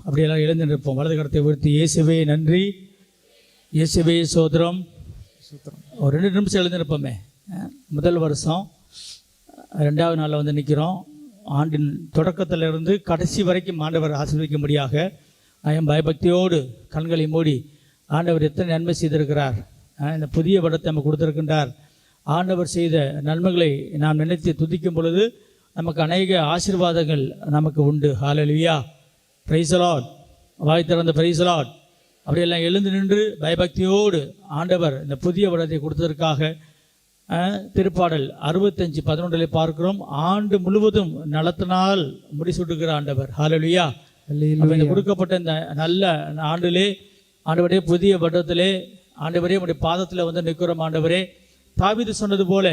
அப்படியெல்லாம் எழுந்து நிற்போம். வலது கரத்தை உயர்த்தி இயேசுவே நன்றி, இயேசுவே சோத்திரம். ஒரு 2 நிமிஷம் எழுந்து நிற்போமே. முதல் வருஷம் 2வது நாளில் வந்து நிற்கிறோம். ஆண்டின் தொடக்கத்திலிருந்து கடைசி வரைக்கும் ஆண்டவர் ஆசீர்வதிக்கும்படியாக பயபக்தியோடு கண்களை மூடி ஆண்டவர் எத்தனை நன்மை செய்திருக்கிறார், இந்த புதிய படத்தை நம்ம கொடுத்திருக்கின்றார். ஆண்டவர் செய்த நன்மைகளை நாம் நினைத்து துதிக்கும் பொழுது நமக்கு அநேக ஆசீர்வாதங்கள் நமக்கு உண்டு. ஹல்லேலூயா, பிரைஸ் தி லார்ட். வாய் திறந்த பிரைஸ் தி லார்ட். அப்படியெல்லாம் எழுந்து நின்று பயபக்தியோடு ஆண்டவர் இந்த புதிய படத்தை கொடுத்ததற்காக திருப்பாடல் 65:11 பார்க்கிறோம். ஆண்டு முழுவதும் நலத்தினால் முடிசூட்டுகிற ஆண்டவர். ஹல்லேலூயா. இந்த கொடுக்கப்பட்ட இந்த நல்ல ஆண்டிலே ஆண்டவரே, புதிய பட்டத்திலே ஆண்டவரே உடைய பாதத்தில் வந்து நிற்கிறோம். ஆண்டவரே, தாவீது சொன்னது போல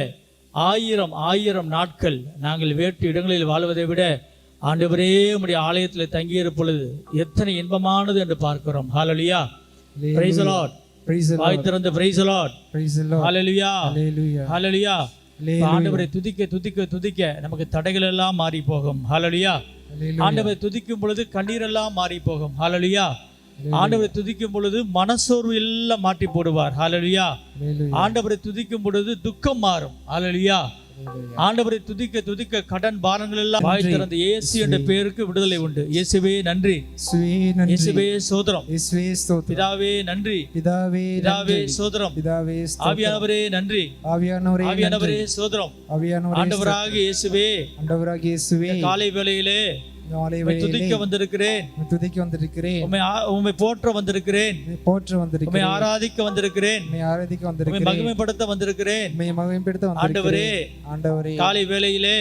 1000 நாட்கள் நாங்கள் வேற்று இடங்களில் வாழ்வதை விட ஆண்டவரே உடைய ஆலயத்தில் தங்கியிருப்ப பொழுது எத்தனை இன்பமானது என்று பார்க்கிறோம். ஹல்லேலூயா, பிரைஸ் தி லார்ட். வாய் திறந்து பிரைஸ் தி லார்ட். ஹல்லேலூயா, ஹல்லேலூயா. ஆண்டவரை துதிக்க துதிக்க துதிக்க நமக்கு தடைகள் எல்லாம் மாறி போகும். ஹல்லேலூயா. ஆண்டவரை துதிக்கும் பொழுது கண்ணீர் எல்லாம் மாறி போகும். ஹல்லேலூயா. ஆண்டவரை துதிக்கும் பொழுது மனசோர்வு எல்லாம் மாற்றி போடுவார். ஹல்லேலூயா. ஆண்டவரை துதிக்கும் பொழுது துக்கம் மாறும். ஹல்லேலூயா. ஆண்டவரை துதிக்க துதிக்க கடன் பாரங்கள் எல்லாம் வாய் திறந்து இயேசு என்ற பெயருக்கு விடுதலை உண்டு. இயேசுவே நன்றி, இயேசுவே ஸ்தோத்திரம், பிதாவே நன்றி, பிதாவே ஸ்தோத்திரம், ஆவியானவரே நன்றி, ஆவியானவரே ஸ்தோத்திரம். ஆண்டவராகிய இயேசுவே, காலை வேளையிலே துதிக்க வந்திருக்கிறேன், உம்மை போற்ற வந்திருக்கிறேன், உம்மை ஆராதிக்க வந்திருக்கிறேன், மகிமைப்படுத்த வந்திருக்கிறேன். ஆண்டவரே, காலை வேளையிலே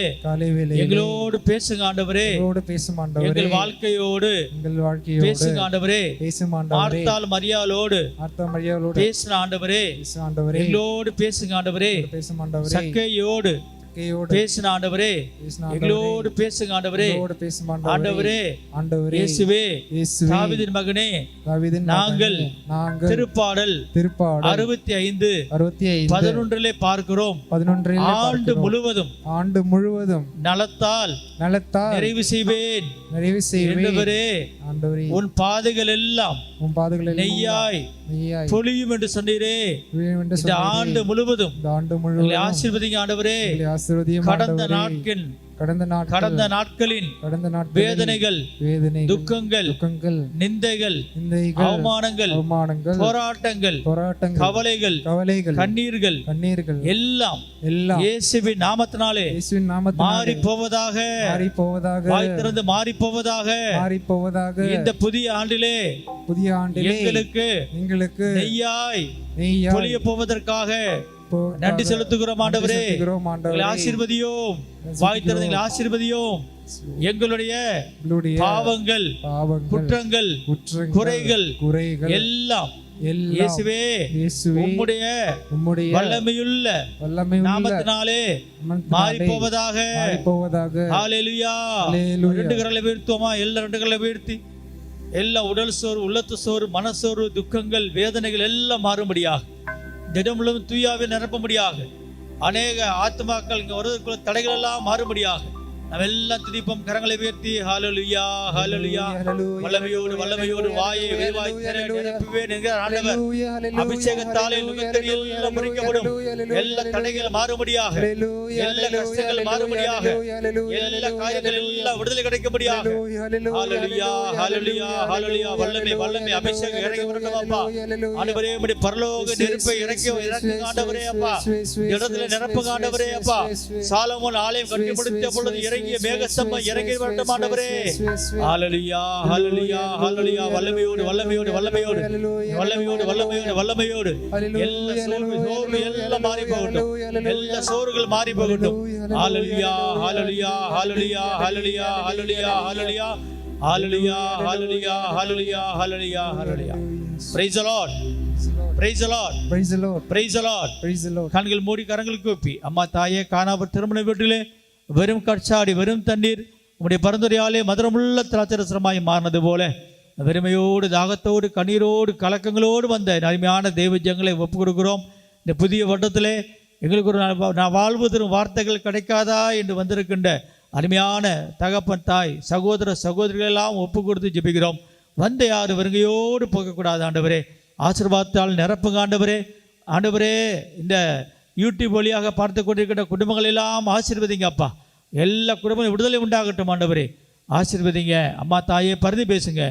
எங்களோடு பேசுங்க ஆண்டவரே, எங்கள் வாழ்க்கையோடு பேசுங்க ஆண்டவரே. மார்த்தாள் மரியாளோடு பேசுன ஆண்டவரே, எங்களோடு பேசுங்க ஆண்டவரே. சக்கையோடு பேசின ஆண்டவரே, எங்களோடு பேசுங்க ஆண்டவரே. ஆண்டவரே, இயேசுவே, தாவீதின் மகனே, நாங்கள் திருப்பாடல் 65:11 பார்க்கிறோம். ஆண்டு முழுவதும் நலத்தால் நிறைவு செய்வேன். உன் பாதைகள் எல்லாம் நெய்யாய் பொழியும் என்று சொன்னீரே. இந்த ஆண்டு முழுவதும் ஆசீர்வதிங்க ஆண்டவரே. கடந்த நாட்களின் வேதனைகள், துக்கங்கள், நிந்தைகள், அவமானங்கள், போராட்டங்கள், கவலைகள், கண்ணீர்கள் எல்லாம் இயேசுவின் நாமத்தினாலே மாறி போவதாக, வாய் திறந்து மாறி போவதாக. இந்த புதிய ஆண்டிலே எங்களுக்கு நெய்யாய் பொழிய போவதற்காக நன்றி செலுத்துகிறோம் ஆண்டவரே. ஆசீர்வதியோம், வாய் திறந்து ஆசீர்வதியோம். எங்களுடைய பாவங்கள், குற்றங்கள், குறைகள் எல்லாம் இயேசுவே உம்முடைய வல்லமையுள்ள நாமத்தினாலே மாறி போவதாக. ஹல்லேலூயா. 2 கரங்களை வீழ்த்துவோமா? எல்லா 2 கரங்களை வீழ்த்தி எல்லா உடல் சோர்வு, உள்ளத்து சோர்வு, மனசோர்வு, துக்கங்கள், வேதனைகள் எல்லாம் மாறும்படியாக, தினம் முழுவதும் தூயாவை நிரப்பும்படியாக, அநேக ஆத்மாக்கள் இங்கே வருவதற்குள்ள தடைகள் எல்லாம் மாறும்படியாக நாம் எல்லாம் துதிப்போம். கரங்களை உயர்த்தி ஹல்லேலூயா, ஹல்லேலூயா. வல்லமையோடு வாயை விரிவாய் நிரப்புவேன் என்கிற ஆண்டவர் அபிஷேகத்தாலே நுகத்தடி எல்லாம் முறிக்கப்படும். எல்லா தடைகள் மாறும்படியாக, எல்லா கஷ்டங்கள் மாறும்படியாக, எல்லா காரியங்கள் எல்லாம் விடுதலை கிடைக்கும்படியாக. ஹல்லேலூயா, ஹல்லேலூயா, ஹல்லேலூயா. வல்லமை அபிஷேகம் இறங்கி வரட்டும் அப்பா. ஆண்டவரே, உம்முடைய பரலோக நெருப்பை இறக்குங்க ஆண்டவரே அப்பா. இடத்துல நிரப்புங்க ஆண்டவரே அப்பா. சாலமோன் ஆலயம் கட்டி முடித்த பொழுது இறங்கிய மேகஸ்தம்பம் இறங்கி வரட்டும் ஆண்டவரே. ஹல்லேலூயா, ஹல்லேலூயா, ஹல்லேலூயா. வல்லமையோடு எல்லா சோர்வு எல்லாம் மாறி போகட்டும், எல்லா சோறுகள் மாறி போகட்டும். ஹல்லேலூயா, ஹல்லேலூயா, ஹல்லேலூயா, ஹல்லேலூயா, ஹல்லேலூயா, ஹல்லேலூயா, ஹல்லேலூயா, ஹல்லேலூயா, ஹல்லேலூயா, ஹல்லேலூயா, ஹல்லேலூயா. Praise the Lord. Praise the Lord. Praise the Lord. Praise the Lord. Praise the Lord. கண்கள் மூடி கரங்கள் கூப்பி, அம்மா தாயே, காணாபுர திருமண வீட்டிலே வெறும் கற்சாடி, வெறும் தண்ணீர் உம்முடைய பரந்துரையாலே மதுரமுள்ள திராட்சரசமாய் மாறினது போல வெறுமையோடு, தாகத்தோடு, கண்ணீரோடு, கலக்கங்களோடு வந்த அருமையான தெய்வஜங்களை ஒப்பு கொடுக்கிறோம். இந்த புதிய வருடத்திலே எங்களுக்கு ஒரு நான் வாழ்வு தரும் வார்த்தைகள் கிடைக்காதா என்று வந்திருக்கின்ற அருமையான தகப்பன், தாய், சகோதர சகோதரிகளெல்லாம் ஒப்பு கொடுத்து ஜெபிக்கிறோம். வந்த யார் வருகையோடு போகக்கூடாது ஆண்டவரே. ஆசீர்வாதத்தால் நிரப்புங்க ஆண்டவரே. ஆண்டவரே, இந்த யூடியூப் வழியாக பார்த்து கொண்டிருக்கிற குடும்பங்கள் எல்லாம் ஆசீர்வதிங்க அப்பா. எல்லா குடும்பங்களும் விடுதலை உண்டாகட்டும் ஆண்டவரே. ஆசீர்வதிங்க. அம்மா தாயே பரிந்து பேசுங்க.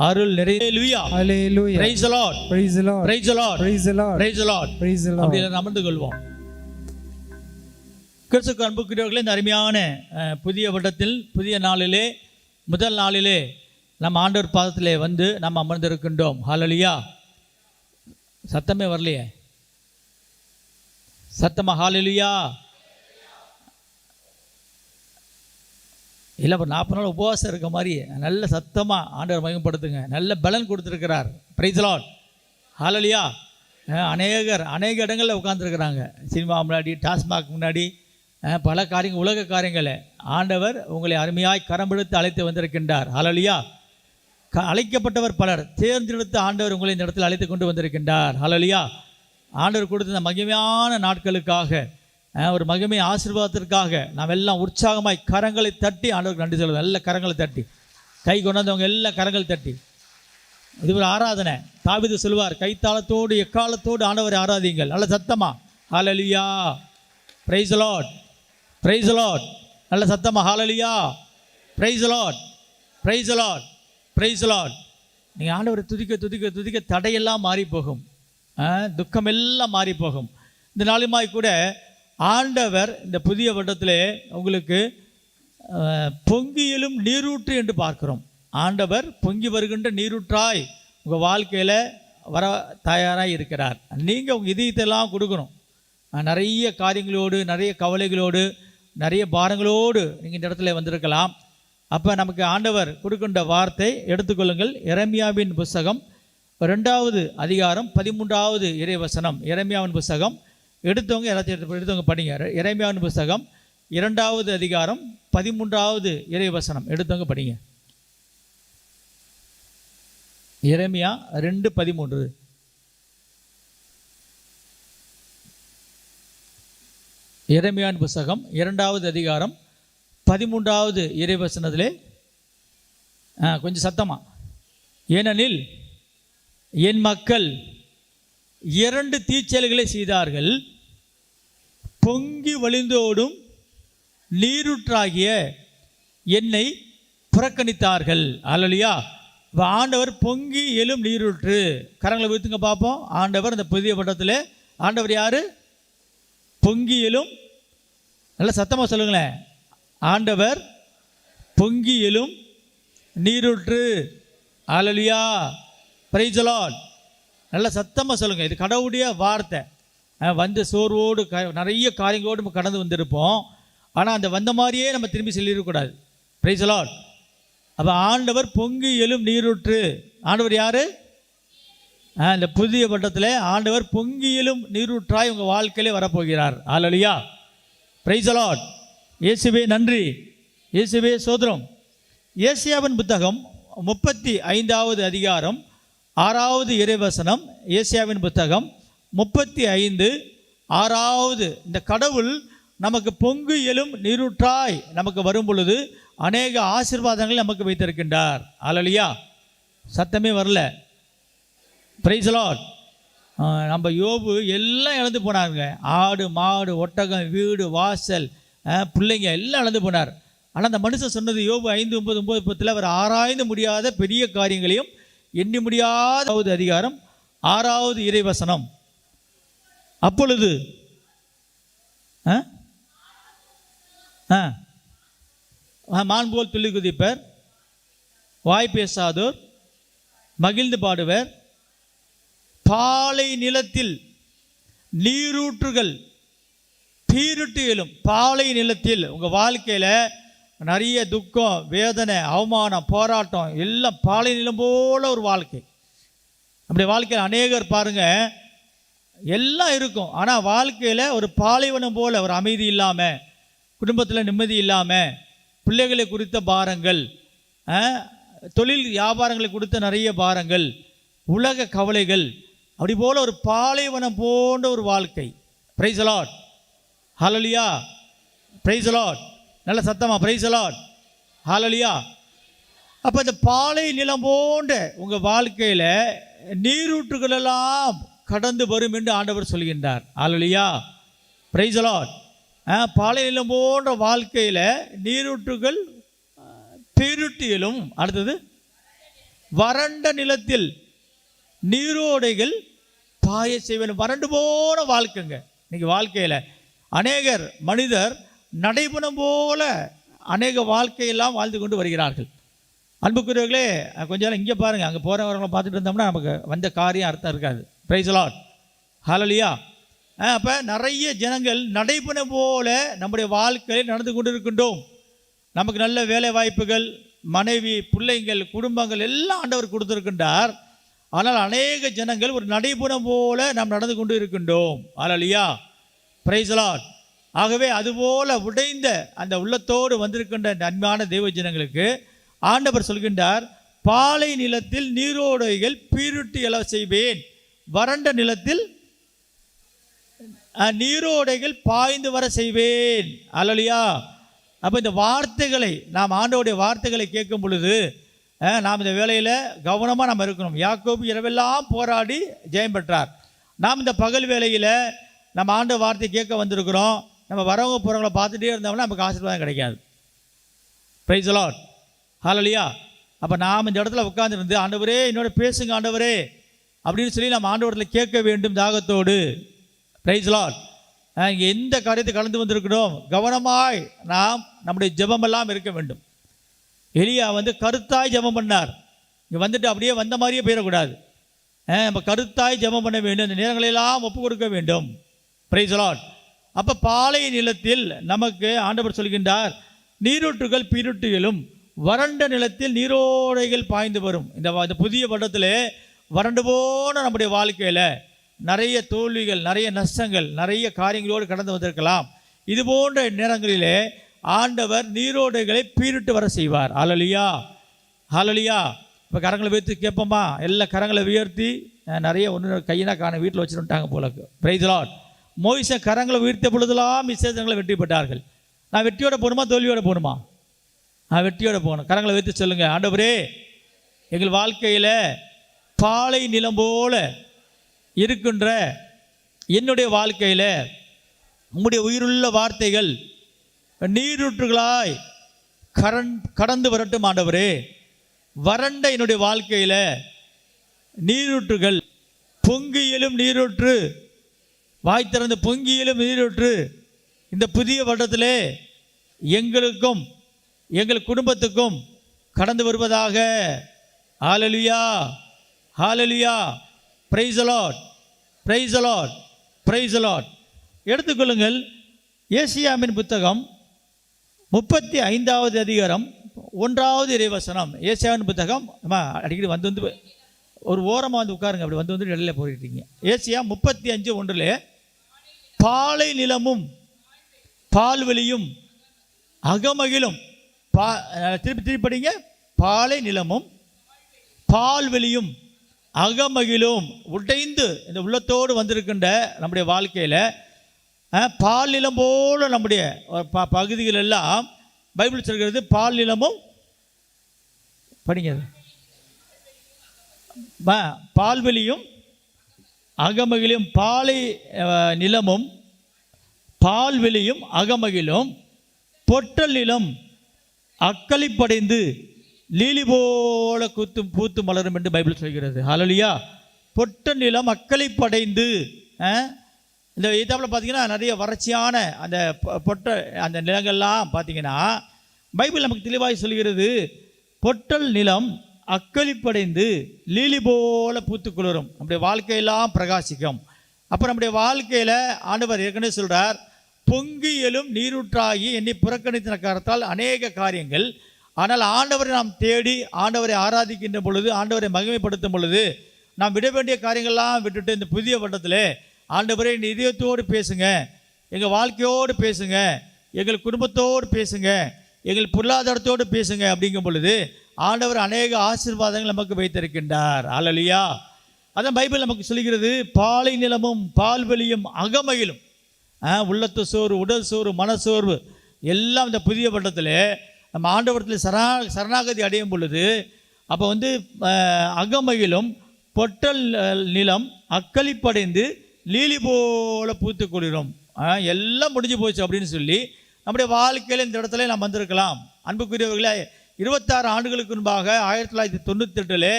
அருள் நிறைய. ஹல்லேலூயா. Praise the Lord. Praise the Lord. Praise the Lord. Praise the Lord. Praise the Lord. Praise the Lord. அப்படியே அமர்ந்து கொள்வோம். கிறிஸ்துவுக்கு அன்புக்குரியவர்களே, இந்த அருமையான புதிய வருடத்தில் புதிய நாளிலே முதல் நாளிலே நம்ம ஆண்டவர் பாதத்திலே வந்து நம்ம அமர்ந்திருக்கின்றோம். ஹல்லேலூயா. சத்தமே வரலையே, சத்தமா ஹல்லேலூயா. இல்லை, ஒரு 40 நாள் உபவாசம் இருக்க மாதிரி நல்ல சத்தமாக ஆண்டவர் மகிமைப்படுத்துங்க. நல்ல பலன் கொடுத்துருக்கிறார். Praise the Lord. ஹல்லேலூயா. அநேக இடங்களில் உட்காந்துருக்குறாங்க. சினிமா முன்னாடி, டாஸ்மாக் முன்னாடி, பல காரியங்கள், உலக காரியங்களை ஆண்டவர் உங்களை அருமையாய் கரம் பிடித்து அழைத்து வந்திருக்கின்றார். ஹல்லேலூயா. அழைக்கப்பட்டவர் பலர், தேர்ந்தெடுத்து ஆண்டவர் உங்களை இந்த இடத்தில் அழைத்து கொண்டு வந்திருக்கின்றார். ஹல்லேலூயா. ஆண்டவர் கொடுத்த இந்த மகிமையான நாட்களுக்காக, ஒரு மகிமை ஆசீர்வாதத்திற்காக நாம் எல்லாம் உற்சாகமாய் கரங்களை தட்டி ஆண்டவருக்கு நன்றி சொல்லுவோம். நல்ல கரங்களை தட்டி, கை கொண்டாந்தவங்க எல்லாம் கரங்களை தட்டி. இது ஒரு ஆராதனை. தாவீது சொல்வார், கைத்தாளத்தோடு எக்காலத்தோடு ஆண்டவரை ஆராதிங்கள். நல்ல சத்தமா ஹல்லேலூயா. Praise the Lord. Praise the Lord. நல்ல சத்தமா ஹல்லேலூயா. Praise the Lord. Praise the Lord. Praise the Lord. நீங்கள் ஆண்டவரை துதிக்க துதிக்க துதிக்க தடையெல்லாம் மாறி போகும், துக்கம் எல்லாம் மாறி போகும். இந்த நாளுமாய் கூட ஆண்டவர் இந்த புதிய வருடத்திலே உங்களுக்கு பொங்கியிலும் நீரூற்று என்று பார்க்கிறோம். ஆண்டவர் பொங்கி வருகின்ற நீரூற்றாய் உங்கள் வாழ்க்கையில் வர தயாராக இருக்கிறார். நீங்கள் உங்கள் இதயத்தெல்லாம் கொடுக்கணும். நிறைய காரியங்களோடு, நிறைய கவலைகளோடு, நிறைய பாரங்களோடு நீங்கள் இந்த இடத்துல வந்திருக்கலாம். அப்போ நமக்கு ஆண்டவர் கொடுக்கின்ற வார்த்தை எடுத்துக்கொள்ளுங்கள். எரேமியாவின் புஸ்தகம் 2வது அதிகாரம் 13வது இறைவசனம். எரேமியாவின் புஸ்தகம் எடுத்தவங்க எல்லாத்தையும் எடுத்தவங்க படிங்க. எரேமியாவின் புஸ்தகம் 2வது அதிகாரம் 13வது இறைவசனம் எடுத்தவங்க படிங்க. எரேமியா 2:13. எரேமியாவின் புஸ்தகம் 2வது அதிகாரம் 13வது இறைவசனத்திலே கொஞ்சம் சத்தமா. ஏனெனில் என் மக்கள் 2 தீச்செயல்களை செய்தார்கள். பொங்கி வழிந்தோடும் நீரூற்றாகிய என்னை புறக்கணித்தார்கள். ஹல்லேலூயா. இப்போ ஆண்டவர் பொங்கி எழும் நீரூற்று. கரங்களை வைத்துங்க பார்ப்போம். ஆண்டவர் இந்த புதிய பட்டத்தில் ஆண்டவர் யார்? பொங்கி எழும். நல்ல சத்தமாக சொல்லுங்களேன். ஆண்டவர் பொங்கி எழும் நீரூற்று. ஹல்லேலூயா. Praise the Lord. நல்ல சத்தமாக சொல்லுங்கள். இது கடவுளுடைய வார்த்தை. வந்து சோர்வோடு நிறைய காரியங்களோடு நம்ம கடந்து வந்திருப்போம். ஆனால் அந்த வந்த மாதிரியே நம்ம திரும்பி சொல்லிடக்கூடாது. Price the Lord. அப்போ ஆண்டவர் பொங்கி எழும் நீரூற்று. ஆண்டவர் யார்? இந்த புதிய பட்டத்தில் ஆண்டவர் பொங்கி எழும் நீரூற்றாய் உங்கள் வாழ்க்கையிலே வரப்போகிறார். ஹல்லேலூயா. Praise the Lord. இயேசுவே நன்றி, இயேசுவே சோதரம். ஏசாயாவின் புத்தகம் 35வது அதிகாரம் 6வது இறைவசனம். ஏசாயாவின் புத்தகம் 35:6. இந்த கடவுள் நமக்கு பொங்கு எழும் நீரூற்றாய் நமக்கு வரும் பொழுது அநேக ஆசீர்வாதங்களை நமக்கு வைத்திருக்கின்றார். ஹல்லேலூயா. சத்தமே வரல. Praise the Lord. நம்ம யோபு எல்லாம் இழந்து போனாருங்க. ஆடு மாடு ஒட்டகம் வீடு வாசல் பிள்ளைங்க எல்லாம் இழந்து போனார். ஆனால் அந்த மனுஷன் சொன்னது யோபு 5:9-10 அவர் ஆராய்ந்து முடியாத பெரிய காரியங்களையும் எண்ணி முடியாத அதிகாரம் 6வது இறைவசனம். அப்பொழுது மான் போல் துள்ளி குதிப்பர், வாய் பேசாதோர் மகிழ்ந்து பாடுவர், பாலை நிலத்தில் நீரூற்றுகள் பீரிட்டு எழும். பாலை நிலத்தில் உங்கள் வாழ்க்கையில் நிறைய துக்கம் வேதனை அவமானம் போராட்டம் எல்லாம் பாலை நிலம் போல ஒரு வாழ்க்கை. அப்படி வாழ்க்கையில் அநேகர் பாருங்கள் எல்லாம் இருக்கும். ஆனால் வாழ்க்கையில் ஒரு பாலைவனம் போல் ஒரு அமைதி இல்லாமல், குடும்பத்தில் நிம்மதி இல்லாமல், பிள்ளைகளை குறித்த பாரங்கள், தொழில் வியாபாரங்களை குறித்த நிறைய பாரங்கள், உலக கவலைகள், அப்படி போல் ஒரு பாலைவனம் போன்ற ஒரு வாழ்க்கை. Price the Lord. Hallelujah. Praise the Lord. நல்ல சத்தமா பிரைஸ் தி லார்ட். ஹல்லேலூயா. அப்போ இந்த பாலை நிலம் போன்ற உங்கள் வாழ்க்கையில் நீரூற்றுகள் எல்லாம் கடந்து வரும் என்று ஆண்டவர் சொல்கின்றார். அல்லேலூயா, பிரைஸ் தி லார்ட். பாலை நிலம் போன்ற வாழ்க்கையில் நீரூற்றுகள் பெருட்டியிலும், அடுத்தது வறண்ட நிலத்தில் நீரோடைகள் பாய செய்வேன். வறண்டு போன வாழ்க்கைங்க இன்னைக்கு வாழ்க்கையில் அநேகர் மனிதர் நடைபெறும் போல அநேக வாழ்க்கையெல்லாம் வாழ்ந்து கொண்டு வருகிறார்கள். அன்புக்குரியவர்களே, கொஞ்ச நேரம் இங்கே பாருங்கள், அங்கே போகிறவங்களை பார்த்துட்டு இருந்தோம்னா நமக்கு வந்த காரியம் அர்த்தம் இருக்காது. பிரைஸ் தி லார்ட், ஹல்லேலூயா. அப்போ நிறைய ஜனங்கள் நடைபெறும் போல நம்முடைய வாழ்க்கையில் நடந்து கொண்டு இருக்கின்றோம். நமக்கு நல்ல வேலை வாய்ப்புகள், மனைவி, பிள்ளைங்கள், குடும்பங்கள் எல்லாம் ஆண்டவர் கொடுத்துருக்கின்றார். ஆனால் அநேக ஜனங்கள் ஒரு நடைபெறும் போல நாம் நடந்து கொண்டு இருக்கின்றோம். ஹல்லேலூயா, பிரைஸ் தி லார்ட். ஆகவே அதுபோல உடைந்த அந்த உள்ளத்தோடு வந்திருக்கின்ற நன்மையான தெய்வ ஜனங்களுக்கு ஆண்டவர் சொல்கின்றார், பாலை நிலத்தில் நீரோடைகள் பீருட்டி எழ செய்வேன், வறண்ட நிலத்தில் நீரோடைகள் பாய்ந்து வர செய்வேன். அல்லேலூயா. அப்போ இந்த வார்த்தைகளை நாம் ஆண்டவருடைய வார்த்தைகளை கேட்கும் பொழுது நாம் இந்த வேளையில் கவனமாக நாம் இருக்கணும். யாக்கோபு இரவெல்லாம் போராடி ஜெயம் பெற்றார். நாம் இந்த பகல் வேளையில் நம்ம ஆண்டவர் வார்த்தை கேட்க வந்திருக்கிறோம். நம்ம வரவங்க போகிறவங்கள பார்த்துட்டே இருந்தோம்னா நமக்கு ஆசீர்வாதம் கிடைக்காது. பிரைஸ் தி லார்ட், ஹல்லேலூயா. அப்போ நாம் இந்த இடத்துல உட்கார்ந்துருந்து ஆண்டவரே என்னோட பேசுங்க ஆண்டவரே அப்படின்னு சொல்லி நம்ம ஆண்டவரத்தில் கேட்க வேண்டும் தாகத்தோடு. Price the Lord. இங்கே எந்த காரியத்தை கலந்து வந்திருக்கிறோம், கவனமாய் நாம் நம்முடைய ஜெபமெல்லாம் இருக்க வேண்டும். எலியா கருத்தாய் ஜெபம் பண்ணார். இங்கே வந்துட்டு அப்படியே வந்த மாதிரியே போயிடக்கூடாது. நம்ம கருத்தாய் ஜெபம் பண்ண வேண்டும், இந்த நேரங்களெல்லாம் ஒப்பு கொடுக்க வேண்டும். Price the Lord. அப்போ பாலை நிலத்தில் நமக்கு ஆண்டவர் சொல்கின்றார், நீரூற்றுகள் பீருட்டிகளும் வறண்ட நிலத்தில் நீரோடைகள் பாய்ந்து வரும். இந்த புதிய வருடத்தில் வறண்டு போன நம்முடைய வாழ்க்கையில் நிறைய தோல்விகள், நிறைய நஷ்டங்கள், நிறைய காரியங்களோடு கடந்து வந்திருக்கலாம். இது போன்ற நேரங்களிலே ஆண்டவர் நீரோடைகளை பீரிட்டு வர செய்வார். ஹல்லேலூயா, ஹல்லேலூயா. இப்போ கரங்களை வைத்து கேட்போமா? எல்லா கரங்களை உயர்த்தி, நிறைய ஒன்று கையினா காண வீட்டில் வச்சுருட்டாங்க போலக்கு. Price the Lord. மோசே கரங்களை உயர்த்திய பொழுதெல்லாம் இஸ்ரவேலர்கள் வெற்றி பெற்றார்கள். நான் வெற்றியோட போகணுமா தோல்வியோட போகணுமா? நான் வெற்றியோட போகணும். கரங்களை வைத்து சொல்லுங்க, ஆண்டவரே எங்கள் வாழ்க்கையில் பாலை நிலம் போல இருக்கின்ற என்னுடைய வாழ்க்கையில் உம்முடைய உயிருள்ள வார்த்தைகள் நீரூற்றுகளாய் கடந்து வரட்டும் ஆண்டவரே. வறண்ட என்னுடைய வாழ்க்கையில் நீரூற்றுகள் பொங்கியிலும் நீரூற்று, வாய் திறந்து பொங்கியிலும் நீரூற்று இந்த புதிய வருடத்திலே எங்களுக்கும் எங்கள் குடும்பத்துக்கும் கடந்து வருவதாக. ஹல்லேலூயா, ஹல்லேலூயா. Praise the Lord, praise the Lord, praise the Lord. எடுத்துக்கொள்ளுங்கள், ஏசாயாவின் புத்தகம் 35வது அதிகாரம் 1வது இறைவசனம். ஏசாயாவின் புத்தகம் அடிக்கடி வந்து ஒரு ஓரமாக உட்காருங்க, அப்படி வந்து இடையில போயிட்டீங்க. ஏசாயா 35:1 பாலை நிலமும் பால்வெளியும் அகமகிலும், திருப்பி படிங்க, பாலை நிலமும் பால்வெளியும் அகமகிலும். உடைந்து இந்த உள்ளத்தோடு வந்திருக்கின்ற நம்முடைய வாழ்க்கையில் பால் நிலம் போல நம்முடைய பகுதிகள் எல்லாம் பைபிள் சொல்கிறது. பால் நிலமும் படிங்க, பால்வெளியும் அகமகிலும், பாலை நிலமும் பால்வெளியும் அகமகிலும், பொட்டல் நிலம் அக்களிப்படைந்து லீலி போல பூத்து மலரும் என்று பைபிள் சொல்கிறது. ஹல்லேலூயா. பொட்டல் நிலம் அக்களிப்படைந்து. இந்த இதாப்பில் பார்த்தீங்கன்னா நிறைய வறட்சியான அந்த அந்த நிலங்கள்லாம் பார்த்தீங்கன்னா பைபிள் நமக்கு தெளிவாய் சொல்கிறது, பொட்டல் நிலம் அக்களிப்படைந்து லீலி போல பூத்து குளிரும். நம்முடைய வாழ்க்கையெல்லாம் பிரகாசிக்கும். அப்போ நம்முடைய வாழ்க்கையில் ஆண்டவர் ஏற்கனவே சொல்கிறார், பொங்கியலும் நீரூற்றாகி என்னை புறக்கணித்த காரணத்தால் அநேக காரியங்கள். ஆனால் ஆண்டவரை நாம் தேடி ஆண்டவரை ஆராதிக்கின்ற பொழுது, ஆண்டவரை மகிமைப்படுத்தும் பொழுது நாம் விட வேண்டிய காரியங்கள்லாம் விட்டுட்டு இந்த புதிய வருடத்தில் ஆண்டவரே என் இதயத்தோடு பேசுங்க, எங்கள் வாழ்க்கையோடு பேசுங்க, எங்கள் குடும்பத்தோடு பேசுங்க, எங்கள் பொருளாதாரத்தோடு பேசுங்க அப்படிங்கும் பொழுது ஆண்டவர் அநேக ஆசீர்வாதங்கள் நமக்கு வைத்திருக்கின்றார். ஹல்லேலூயா. அதான் பைபிள் நமக்கு சொல்கிறது, பாலை நிலமும் பால்வெளியும் அகமகிலும். உள்ளத்து சோர்வு, உடல் சோர்வு, மனசோர்வு எல்லாம் இந்த புதிய வருடத்தில் நம்ம ஆண்டவரத்தில் சரணாகதி அடையும் பொழுது அப்போ வந்து அகமகிலும் பொட்டல் நிலம் அக்களிப்படைந்து லீலி போல பூத்து கொள்கிறோம். எல்லாம் முடிஞ்சு போச்சு அப்படின்னு சொல்லி நம்முடைய வாழ்க்கையில் இந்த இடத்துல நாம் வந்திருக்கலாம். அன்புக்குரியவர்களே, 26 ஆண்டுகளுக்கு முன்பாக 1998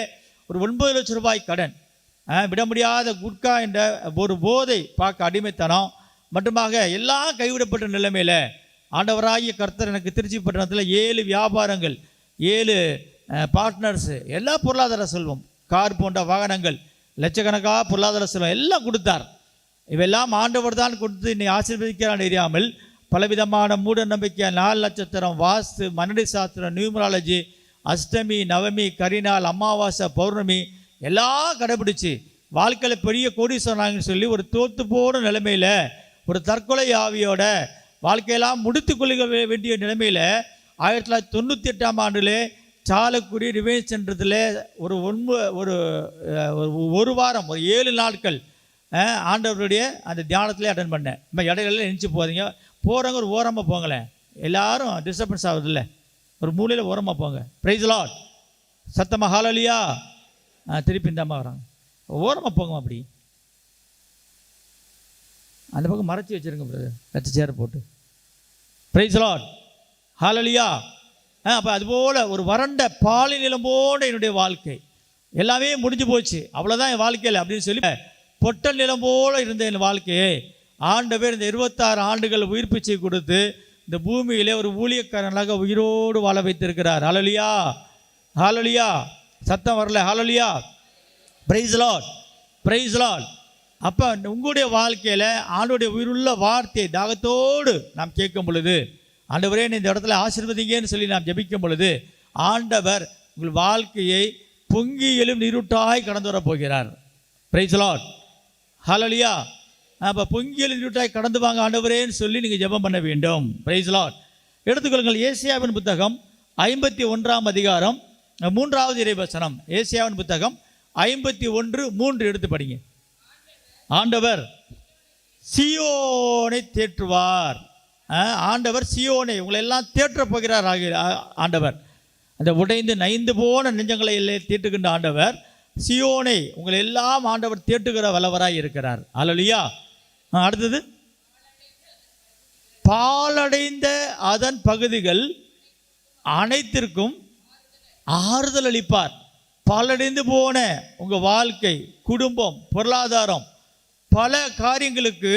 ஒரு 9 லட்சம் ரூபாய் கடன், விட முடியாத குட்கா என்ற ஒரு போதை பார்க்க அடிமைத்தனம் மட்டுமாக எல்லாம் கைவிடப்பட்ட நிலைமையில் ஆண்டவராகிய கர்த்தர் எனக்கு திருச்சி பட்டணத்தில் 7 வியாபாரங்கள், 7 பார்ட்னர்ஸு, எல்லா பொருளாதார செல்வம், கார் போன்ற வாகனங்கள், லட்சக்கணக்காக பொருளாதார செல்வம் எல்லாம் கொடுத்தார். இவெல்லாம் ஆண்டவர் தான் கொடுத்து இன்னை ஆசீர்வதிக்கிறான் தெரியாமல் பலவிதமான மூட நம்பிக்கை, 4 நட்சத்திரம், வாஸ்து, மன்னடி சாஸ்திரம், நியூமராலஜி, அஷ்டமி, நவமி, கரிநாள், அமாவாசை, பௌர்ணமி எல்லாம் கடைபிடிச்சு வாழ்க்கையில் பெரிய கோடீஸ்வரனாங்கன்னு சொல்லி ஒரு தோற்று போன நிலைமையில், ஒரு தற்கொலை ஆவியோட வாழ்க்கையெல்லாம் முடித்து கொள்ள வேண்டிய நிலைமையில் 1998 ஆண்டில் சாலக்குடி ரிவைன் சென்டரத்தில் ஒரு வாரம், ஒரு 7 நாட்கள் ஆண்டவருடைய அந்த தியானத்திலே அட்டன் பண்ணேன். நம்ம இடையில நினச்சி போகிறீங்க, போகிறவங்க ஒரு ஓரமாக போங்களேன், எல்லாரும் டிஸ்டர்பன்ஸ் ஆகுதில்ல, ஒரு மூலையில் ஓரமாக போங்க. பிரைஸ் லார்ட், சத்தமாக ஹல்லேலூயா. திருப்பி இந்த அம்மா வராங்க, ஓரமாக போங்க, அப்படி அந்த பக்கம் மறைச்சி வச்சுருங்க பிரதர், லட்ச சேரை போட்டு. பிரைஸ் லார்ட், ஹல்லேலூயா. அப்போ அதுபோல் ஒரு வறண்ட பாலை நிலம் போன்ற என்னுடைய வாழ்க்கை எல்லாமே முடிஞ்சு போச்சு, அவ்வளோதான் என் வாழ்க்கையில் அப்படின்னு சொல்லி பொட்டல் நிலம் போல இருந்த என் வாழ்க்கையை ஆண்டவர் இந்த 26 ஆண்டுகள் உயிர் பிச்சை கொடுத்து இந்த பூமியிலே ஒரு ஊழியக்காரனாக உயிரோடு வாழ வைத்திருக்கிறார். ஹல்லேலூயா, ஹல்லேலூயா. சத்தம் வரல, ஹல்லேலூயா. Praise Lord, praise Lord. அப்போ உங்களுடைய வாழ்க்கையில் ஆண்டவருடைய உயிருள்ள வார்த்தையை தாகத்தோடு நாம் கேட்கும் பொழுது, ஆண்டவரே இந்த இடத்துல ஆசீர்வதிங்கன்னு சொல்லி நாம் ஜெபிக்கும் பொழுது ஆண்டவர் உங்கள் வாழ்க்கையை பொங்கி எழும் நீரூட்டாய் கடந்து வரப் போகிறார். பிரைஸ் லார்ட், ஹல்லேலூயா. அப்போ பொங்கி எழும் நீரூட்டாய் கடந்து வாங்க ஆண்டவரேன்னு சொல்லி நீங்கள் ஜெபம் பண்ண வேண்டும். Praise lord. எடுத்துக்கொள்ளுங்கள் ஏசாயாவின் புத்தகம் 51ஆம் அதிகாரம் 3வது இறைவசனம். ஏசாயாவின் புத்தகம் 51:3 எடுத்து படிங்க. ஆண்டவர் சீயோனை தேற்றுவார். ஆண்டவர் சீயோனை உங்களை எல்லாம் தேற்றப் போகிறார். ஆண்டவர் அந்த உடைந்து நைந்து போன நெஞ்சங்களை எல்லாம் தீட்டுகின்ற ஆண்டவர் சீயோனை உங்களை எல்லாம் ஆண்டவர் தேட்டுகிற வல்லவராய் இருக்கிறார். ஹல்லேலூயா. அடுத்தது, பாலடைந்த அதன் பகுதிகள் அனைத்திற்கும் ஆறுதல் அளிப்பார். பாலடைந்து போன உங்கள் வாழ்க்கை, குடும்பம், பொருளாதாரம், பல காரியங்களுக்கு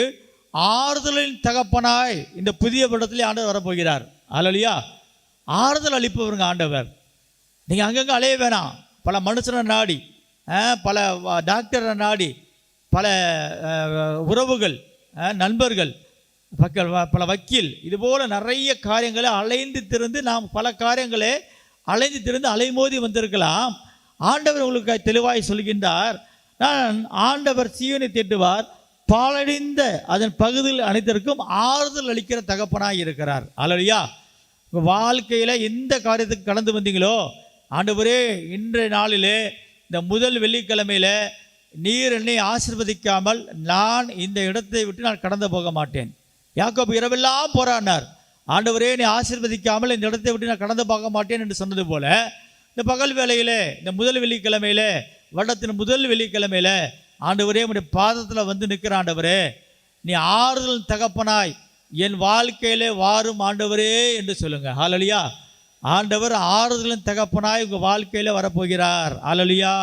ஆறுதலின் தகப்பனாய் இந்த புதிய வருடத்திலே ஆண்டவர் வரப்போகிறார். ஹல்லேலூயா. ஆறுதல் அளிப்பவருங்க ஆண்டவர். நீங்கள் அங்கங்கே அலைய வேணாம், பல மனுஷனை நாடி, பல டாக்டரை நாடி, பல உறவுகள், நண்பர்கள், பல வக்கீல், இதுபோல் நிறைய காரியங்களை அலைந்து திருந்து நாம் பல காரியங்களை அலைந்து திருந்து அலைமோதி வந்திருக்கலாம். ஆண்டவர் உங்களுக்கு தெளிவாய் சொல்கின்றார், நான் ஆண்டவர் சீயோனை தேட்டுவார், பாலடைந்த அதன் பகுதியில் அனைத்திற்கும் ஆறுதல் அளிக்கிற தகப்பனாய் இருக்கிறார். ஹல்லேலூயா. உங்கள் வாழ்க்கையில் எந்த காரியத்துக்கு கடந்து வந்தீங்களோ, ஆண்டவரே இன்றைய நாளிலே இந்த முதல் வெள்ளிக்கிழமையில் நீர் என்னை ஆசீர்வதிக்காமல் நான் இந்த இடத்தை விட்டு நான் கடந்து போக மாட்டேன். யாக்கோபு இரவெல்லாம் போராடினார், ஆண்டவரே நீ ஆசீர்வதிக்காமல் இந்த இடத்தை விட்டு நான் கடந்து போக மாட்டேன் என்று சொன்னது போல, இந்த பகல் வேளையிலே இந்த முதல் வெள்ளிக்கிழமையில், வருடத்தின் முதல் வெள்ளிக்கிழமையில் ஆண்டவரே உடைய பாதத்தில் வந்து நிற்கிற ஆண்டவரே, நீ ஆறுதல் தகப்பனாய் என் வாழ்க்கையிலே வாரும் ஆண்டவரே என்று சொல்லுங்க. ஹல்லேலூயா. ஆண்டவர் ஆறுதலின் தகப்பனாய் உங்கள் வாழ்க்கையில் வரப்போகிறார். ஹல்லேலூயா.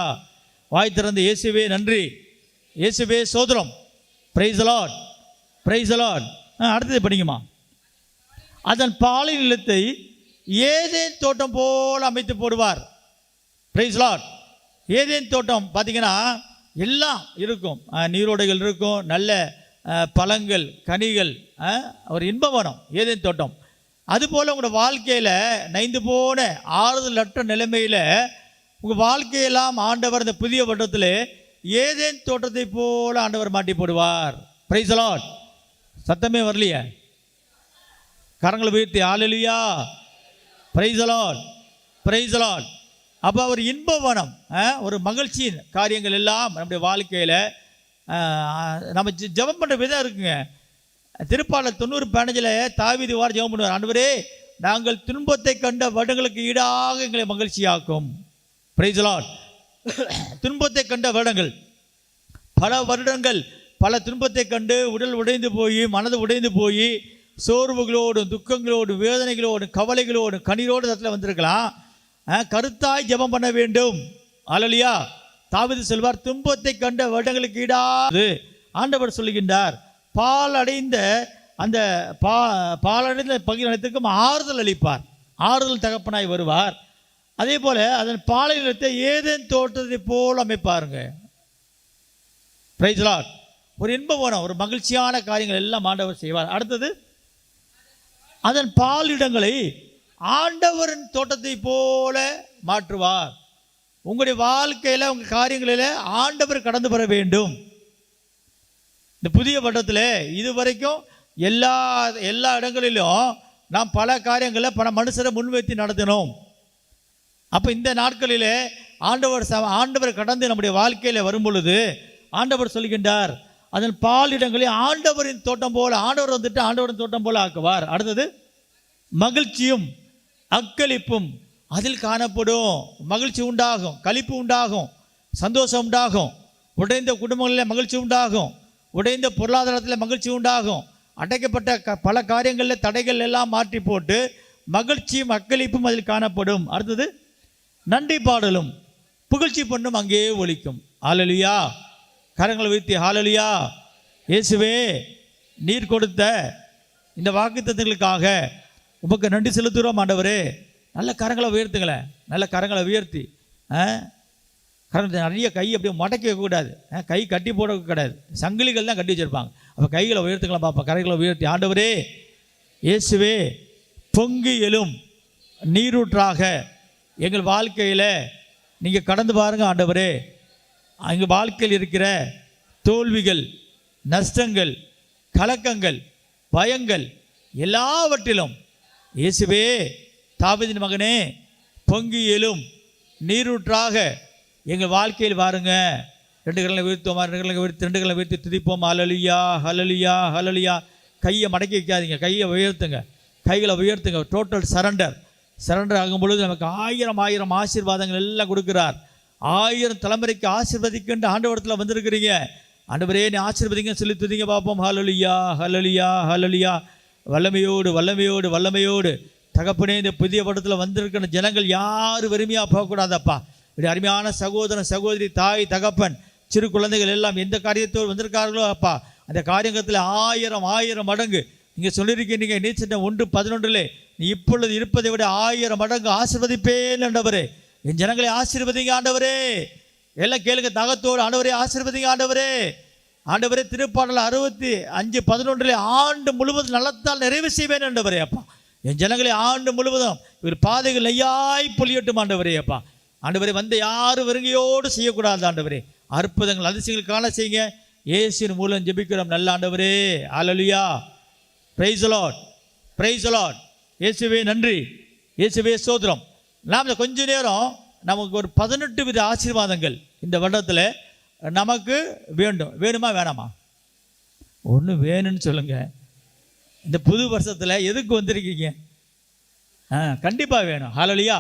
வாய் திறந்து இயேசுவே நன்றி, இயேசுவே சோதரம். Price the Lord, praise the Lord. அடுத்தது படிக்குமா. அதன் பாலை நிலத்தை ஏதேன் தோட்டம் போல் அமைத்து போடுவார். Praise the Lord. ஏதேன் தோட்டம் பார்த்தீங்கன்னா எல்லாம் இருக்கும், நீரோடைகள் இருக்கும், நல்ல பழங்கள், கனிகள், ஒரு இன்பவனம் ஏதேன் தோட்டம். அதுபோல் உங்களோட வாழ்க்கையில் நைந்து போன ஆறுதலற்ற நிலைமையில் உங்கள் வாழ்க்கையெல்லாம் ஆண்டவர் இந்த புதிய வருடத்தில் ஏதேன் தோட்டத்தை போல ஆண்டவர் மாட்டி போடுவார். Praise the Lord. சத்தமே வரலையே, கரங்களை உயர்த்தி ஹல்லேலூயா. Praise the Lord, praise the Lord. அப்போ ஒரு இன்பவனம், ஒரு மகிழ்ச்சியின் காரியங்கள் எல்லாம் நம்முடைய வாழ்க்கையில் நம்ம ஜெபம் பண்ணுற விதம் இருக்குங்க. திருப்பாடல் 90:15 தாவீது வார் ஜெபம் பண்ணுவார், ஆண்டவரே நாங்கள் துன்பத்தை கண்ட வருடங்களுக்கு ஈடாக எங்களை மகிழ்ச்சியாக்கும். Price the Lord. துன்பத்தை கண்ட வருடங்கள், பல வருடங்கள் பல துன்பத்தை கண்டு உடல் உடைந்து போய், மனது உடைந்து போய், சோர்வுகளோடும் துக்கங்களோடும் வேதனைகளோடும் கவலைகளோடும் கண்ணீரோடு இடத்துல வந்திருக்கலாம். கருத்தாய் ஜெபம் பண்ண வேண்டும். அல்லேலூயா. தாவீது சொல்வார், துன்பத்தை கண்ட வருடங்களுக்கு ஈடாது ஆண்டவர் சொல்லுகின்றார். பாலடைந்த அந்த பாலடைந்த பகுதி அனைத்துக்கும் ஆறுதல் அளிப்பார். ஆறுதல் தகப்பனாய் வருவார். அதே போல அதன் பாலை நிலத்தை ஏதேன் தோட்டத்தை போல் அமைப்பாருங்க. Price the Lord. ஒரு இன்பமான ஒரு மகிழ்ச்சியான காரியங்கள் எல்லாம் ஆண்டவர் செய்வார். அடுத்தது, அதன் பாலிடங்களை ஆண்டவரின் தோட்டத்தை போல மாற்றுவார். உங்களுடைய வாழ்க்கையில் உங்கள் காரியங்களில் ஆண்டவர் கடந்து வர வேண்டும். இந்த புதிய வருடத்தில் இதுவரைக்கும் எல்லா இடங்களிலும் நாம் பல காரியங்களை பல மனுஷரை முன்வைத்து நடத்தினோம். அப்போ இந்த நாட்களிலே ஆண்டவர் கடந்து நம்முடைய வாழ்க்கையில் வரும் பொழுது ஆண்டவர் சொல்கின்றார், அதன் பாலிடங்களை ஆண்டவரின் தோட்டம் போல, ஆண்டவர் வந்துட்டு ஆண்டவரின் தோட்டம் போல ஆக்குவார். அடுத்தது, மகிழ்ச்சியும் அக்களிப்பும் அதில் காணப்படும். மகிழ்ச்சி உண்டாகும், களிப்பு உண்டாகும், சந்தோஷம் உண்டாகும். உடைந்த குடும்பங்களில் மகிழ்ச்சி உண்டாகும், உடைந்த பொருளாதாரத்தில் மகிழ்ச்சி உண்டாகும். அடைக்கப்பட்ட பல காரியங்களில் தடைகள் எல்லாம் மாற்றி போட்டு மகிழ்ச்சியும் அக்களிப்பும் அதில் காணப்படும். அடுத்தது, நன்றி பாடலும் புகழ்ச்சி பண்ணும் அங்கே ஒலிக்கும். ஹல்லேலூயா. கரங்களை உயர்த்தி ஹல்லேலூயா. இயேசுவே, நீர் கொடுத்த இந்த வாக்குத்தத்தங்களுக்காக உமக்கு நன்றி செலுத்துகிறோம் ஆண்டவரே. நல்ல கரங்களை உயர்த்துங்களேன். நல்ல கரங்களை உயர்த்தி நிறைய கை அப்படியே மடக்கி வைக்கக்கூடாது. கை கட்டி போடக்கூடாது. சங்கிலிகள் தான் கட்டி வச்சுருப்பாங்க. அப்போ கைகளை உயர்த்துக்கலாம் பார்ப்போம். கரைகளை உயர்த்தி, ஆண்டவரே இயேசுவே, பொங்கி எழும் நீரூற்றாக எங்கள் வாழ்க்கையில் நீங்கள் கடந்து பாருங்கள் ஆண்டவரே. எங்கள் வாழ்க்கையில் இருக்கிற தோல்விகள், நஷ்டங்கள், கலக்கங்கள், பயங்கள் எல்லாவற்றிலும் இயேசுவே, தாவீதின் மகனே, பொங்கி எழும் நீரூற்றாக எங்கள் வாழ்க்கையில் வாருங்க. 2 கரங்களை உயர்த்துவோமா? 2 கரங்களை உயர்த்தி 2 கரங்களை உயர்த்தி துதிப்போம். ஹல்லேலூயா, ஹல்லேலூயா, ஹல்லேலூயா. கையை மடக்கி வைக்காதீங்க, கையை உயர்த்துங்க, கைகளை உயர்த்துங்க. டோட்டல் சரண்டர் ஆகும் பொழுது நமக்கு 1000 ஆசீர்வாதங்கள் எல்லாம் கொடுக்குறார். 1000 தலைமுறைக்கு ஆசீர்வதிக்கின்ற ஆண்டவரத்தில் வந்திருக்கிறீங்க. ஆண்டவரே, நீ ஆசீர்வதிங்க சொல்லி துதிங்க பார்ப்போம். ஹல்லேலூயா, ஹல்லேலூயா, ஹல்லேலூயா. வல்லமையோடு வல்லமையோடு வல்லமையோடு தகப்பனே, இந்த புதிய படத்தில் வந்திருக்கிற ஜனங்கள் யாரும் வெறுமையாக போகக்கூடாதப்பா. இப்படி அருமையான சகோதரன், சகோதரி, தாய், தகப்பன், சிறு குழந்தைகள் எல்லாம் எந்த காரியத்தோடு வந்திருக்கார்களோ அப்பா, அந்த காரியத்தில் 1000 மடங்கு நீங்கள் சொல்லியிருக்கீங்க. நீச்சல் 1:11 நீ இப்பொழுது இருப்பதை விட 1000 மடங்கு ஆசீர்வதிப்பேன் ஆண்டவரே. என் ஜனங்களை ஆசீர்வதிங்க ஆண்டவரே. எல்லாம் கேளுங்க தாகத்தோடு. ஆண்டவரே ஆசீர்வதிங்க ஆண்டவரே. ஆண்டவரே, திருப்பாடல் 65:11 ஆண்டு முழுவதும் நலத்தால் நிறைவு செய்வேன் ஆண்டவரே. அப்பா, என் ஜனங்களை ஆண்டு முழுவதும் இவர் பாதைகள் நெய்யாய் பொழியட்டும் ஆண்டவரே. அப்பா, ஆண்டவரே, வந்த யாரும் வெறுங்கையோடு செய்யக்கூடாது ஆண்டவரே. அற்புதங்கள் அதிசயங்கள் காண செய்யுங்க. இயேசுவின் மூலம் ஜெபிக்கிறோம் நல்ல ஆண்டவரே. ஹல்லேலூயா. Praise the Lord, praise the Lord. இயேசுவே நன்றி, இயேசுவே ஸ்தோத்திரம். நாம் கொஞ்ச நேரம் நமக்கு ஒரு 18 வித ஆசீர்வாதங்கள் இந்த வருடத்தில் நமக்கு வேண்டும். வேணுமா வேணாமா? ஒன்று வேணும்னு சொல்லுங்கள். இந்த புது வருஷத்தில் எதுக்கு வந்திருக்கீங்க? கண்டிப்பாக வேணும். ஹல்லேலூயா.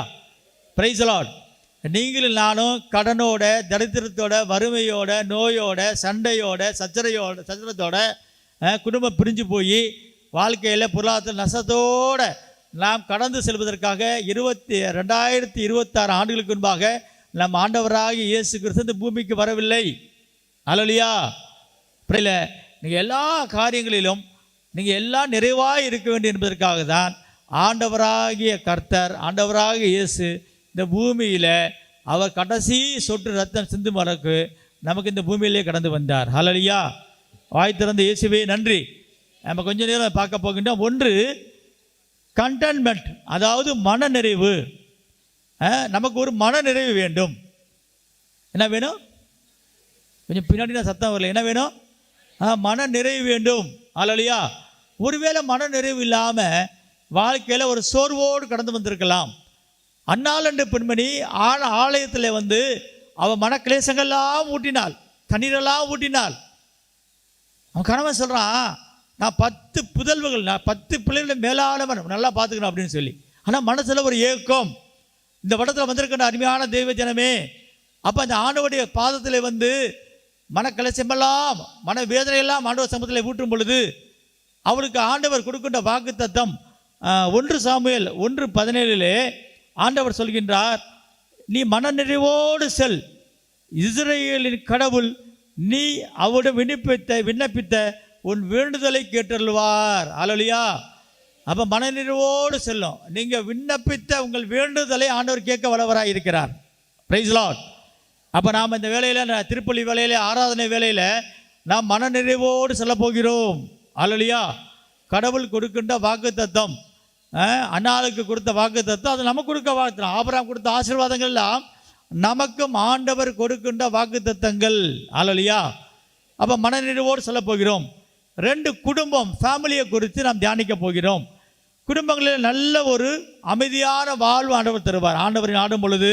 Praise the Lord. நீங்களும் நானும் கடனோட, தரித்திரத்தோட, வறுமையோட, நோயோட, சண்டையோட, சச்சரத்தோட குடும்பம் பிரிஞ்சு போய் வாழ்க்கையில் பொருளாதார நஷ்டத்தோடு நாம் கடந்து செல்வதற்காக 2026 ஆண்டுகளுக்கு முன்பாக நம் ஆண்டவராகிய இயேசு கிறிஸ்து இந்த பூமிக்கு வரவில்லை. ஹல்லேலூயா. பிரியல, நீங்கள் எல்லா காரியங்களிலும் நீங்கள் எல்லாம் நிறைவாக இருக்க வேண்டும் என்பதற்காக தான் ஆண்டவராகிய கர்த்தர், ஆண்டவராகிய இயேசு இந்த பூமியில் அவர் கடைசி சொட்டு ரத்தம் சிந்தும் வரைக்கு நமக்கு இந்த பூமியிலே கடந்து வந்தார். ஹல்லேலூயா. வாய் திறந்த இயேசுவே நன்றி. நம்ம கொஞ்ச நேரம் பார்க்க போகின்றோம். ஒன்று, கண்டென்ட்மெண்ட், அதாவது மனநிறைவு. நமக்கு ஒரு மனநிறைவு வேண்டும். என்ன வேணும்? கொஞ்சம் பின்னாடி நான் சத்தம் வரல. என்ன வேணும்? மனநிறைவு வேண்டும். ஹல்லேலூயா. ஒருவேளை மனநிறைவு இல்லாமல் வாழ்க்கையில் ஒரு சோர்வோடு கடந்து வந்திருக்கலாம். அன்னாள் என்ற பெண்மணி ஆலயத்தில் வந்து அவள் மனக்கிளேசங்கள்லாம் ஊட்டினாள், கண்ணீரெல்லாம் ஊட்டினாள். அவன் கணவன் சொல்கிறான், நான் 10 புதல்வர்கள், நான் 10 பிள்ளைகளை மேலானவன், நல்லா பார்த்துக்கணும் அப்படின்னு சொல்லி. ஆனால் மனசில் ஒரு ஏக்கம். இந்த படத்தில் வந்திருக்கிற அருமையான தெய்வ ஜனமே, அப்போ அந்த ஆண்டவருடைய பாதத்தில் வந்து மனக்கலசமெல்லாம் மன வேதனையெல்லாம் ஆண்டவர் சமூகத்தில் ஊற்றும் பொழுது அவருக்கு ஆண்டவர் கொடுக்கின்ற வாக்கு தத்தம் 1 சாமுவேல் 1:17 ஆண்டவர் சொல்கின்றார், நீ மனநிறைவோடு செல், இஸ்ரவேலின் கடவுள் நீ அவரிடம் விண்ணப்பித்த உன் வேண்டுதலை கேட்டருள்வார். அல்லேலூயா. அப்போ மனநிறைவோடு செல்லும். நீங்கள் விண்ணப்பித்த உங்கள் வேண்டுதலை ஆண்டவர் கேட்க வல்லவராக இருக்கிறார். Praise Lord. அப்போ நாம் இந்த வேலையில், திருப்பலி வேலையில், ஆராதனை வேலையில் நாம் மனநிறைவோடு செல்ல போகிறோம். அல்லேலூயா. கடவுள் கொடுக்கின்ற வாக்கு தத்தம், அன்னாளுக்கு கொடுத்த வாக்கு தத்தம், அது நமக்கு கொடுக்க வாக்கு. ஆபிரகாம் கொடுத்த ஆசீர்வாதங்கள் எல்லாம் நமக்கும் ஆண்டவர் கொடுக்கின்ற வாக்கு தத்தங்கள். அல்லேலூயா. அப்போ மனநிறைவோடு செல்ல போகிறோம். 2 குடும்பம், ஃபேமிலியை குறித்து நாம் தியானிக்க போகிறோம். குடும்பங்களில் நல்ல ஒரு அமைதியான வாழ்வு ஆண்டவர் தருவார். ஆண்டவரை நாடும் பொழுது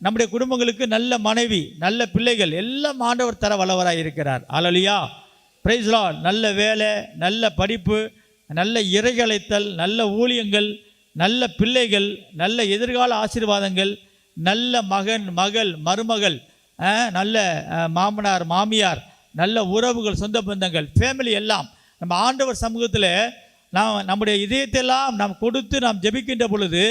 நம்முடைய குடும்பங்களுக்கு நல்ல மனைவி, நல்ல பிள்ளைகள் எல்லாம் ஆண்டவர் தர வல்லவராக இருக்கிறார். அல்லேலூயா. Praise Lord. நல்ல வேலை, நல்ல படிப்பு, நல்ல இறையழைத்தல், நல்ல ஊழியங்கள், நல்ல பிள்ளைகள், நல்ல எதிர்கால ஆசீர்வாதங்கள், நல்ல மகன், மகள், மருமகள், நல்ல மாமனார், மாமியார், நல்ல உறவுகள், சொந்த பந்தங்கள், ஃபேமிலி எல்லாம் நம்ம ஆண்டவர் சமூகத்தில் நாம் நம்முடைய இதயத்தெல்லாம் நாம் கொடுத்து நாம் ஜெபிக்கின்ற பொழுது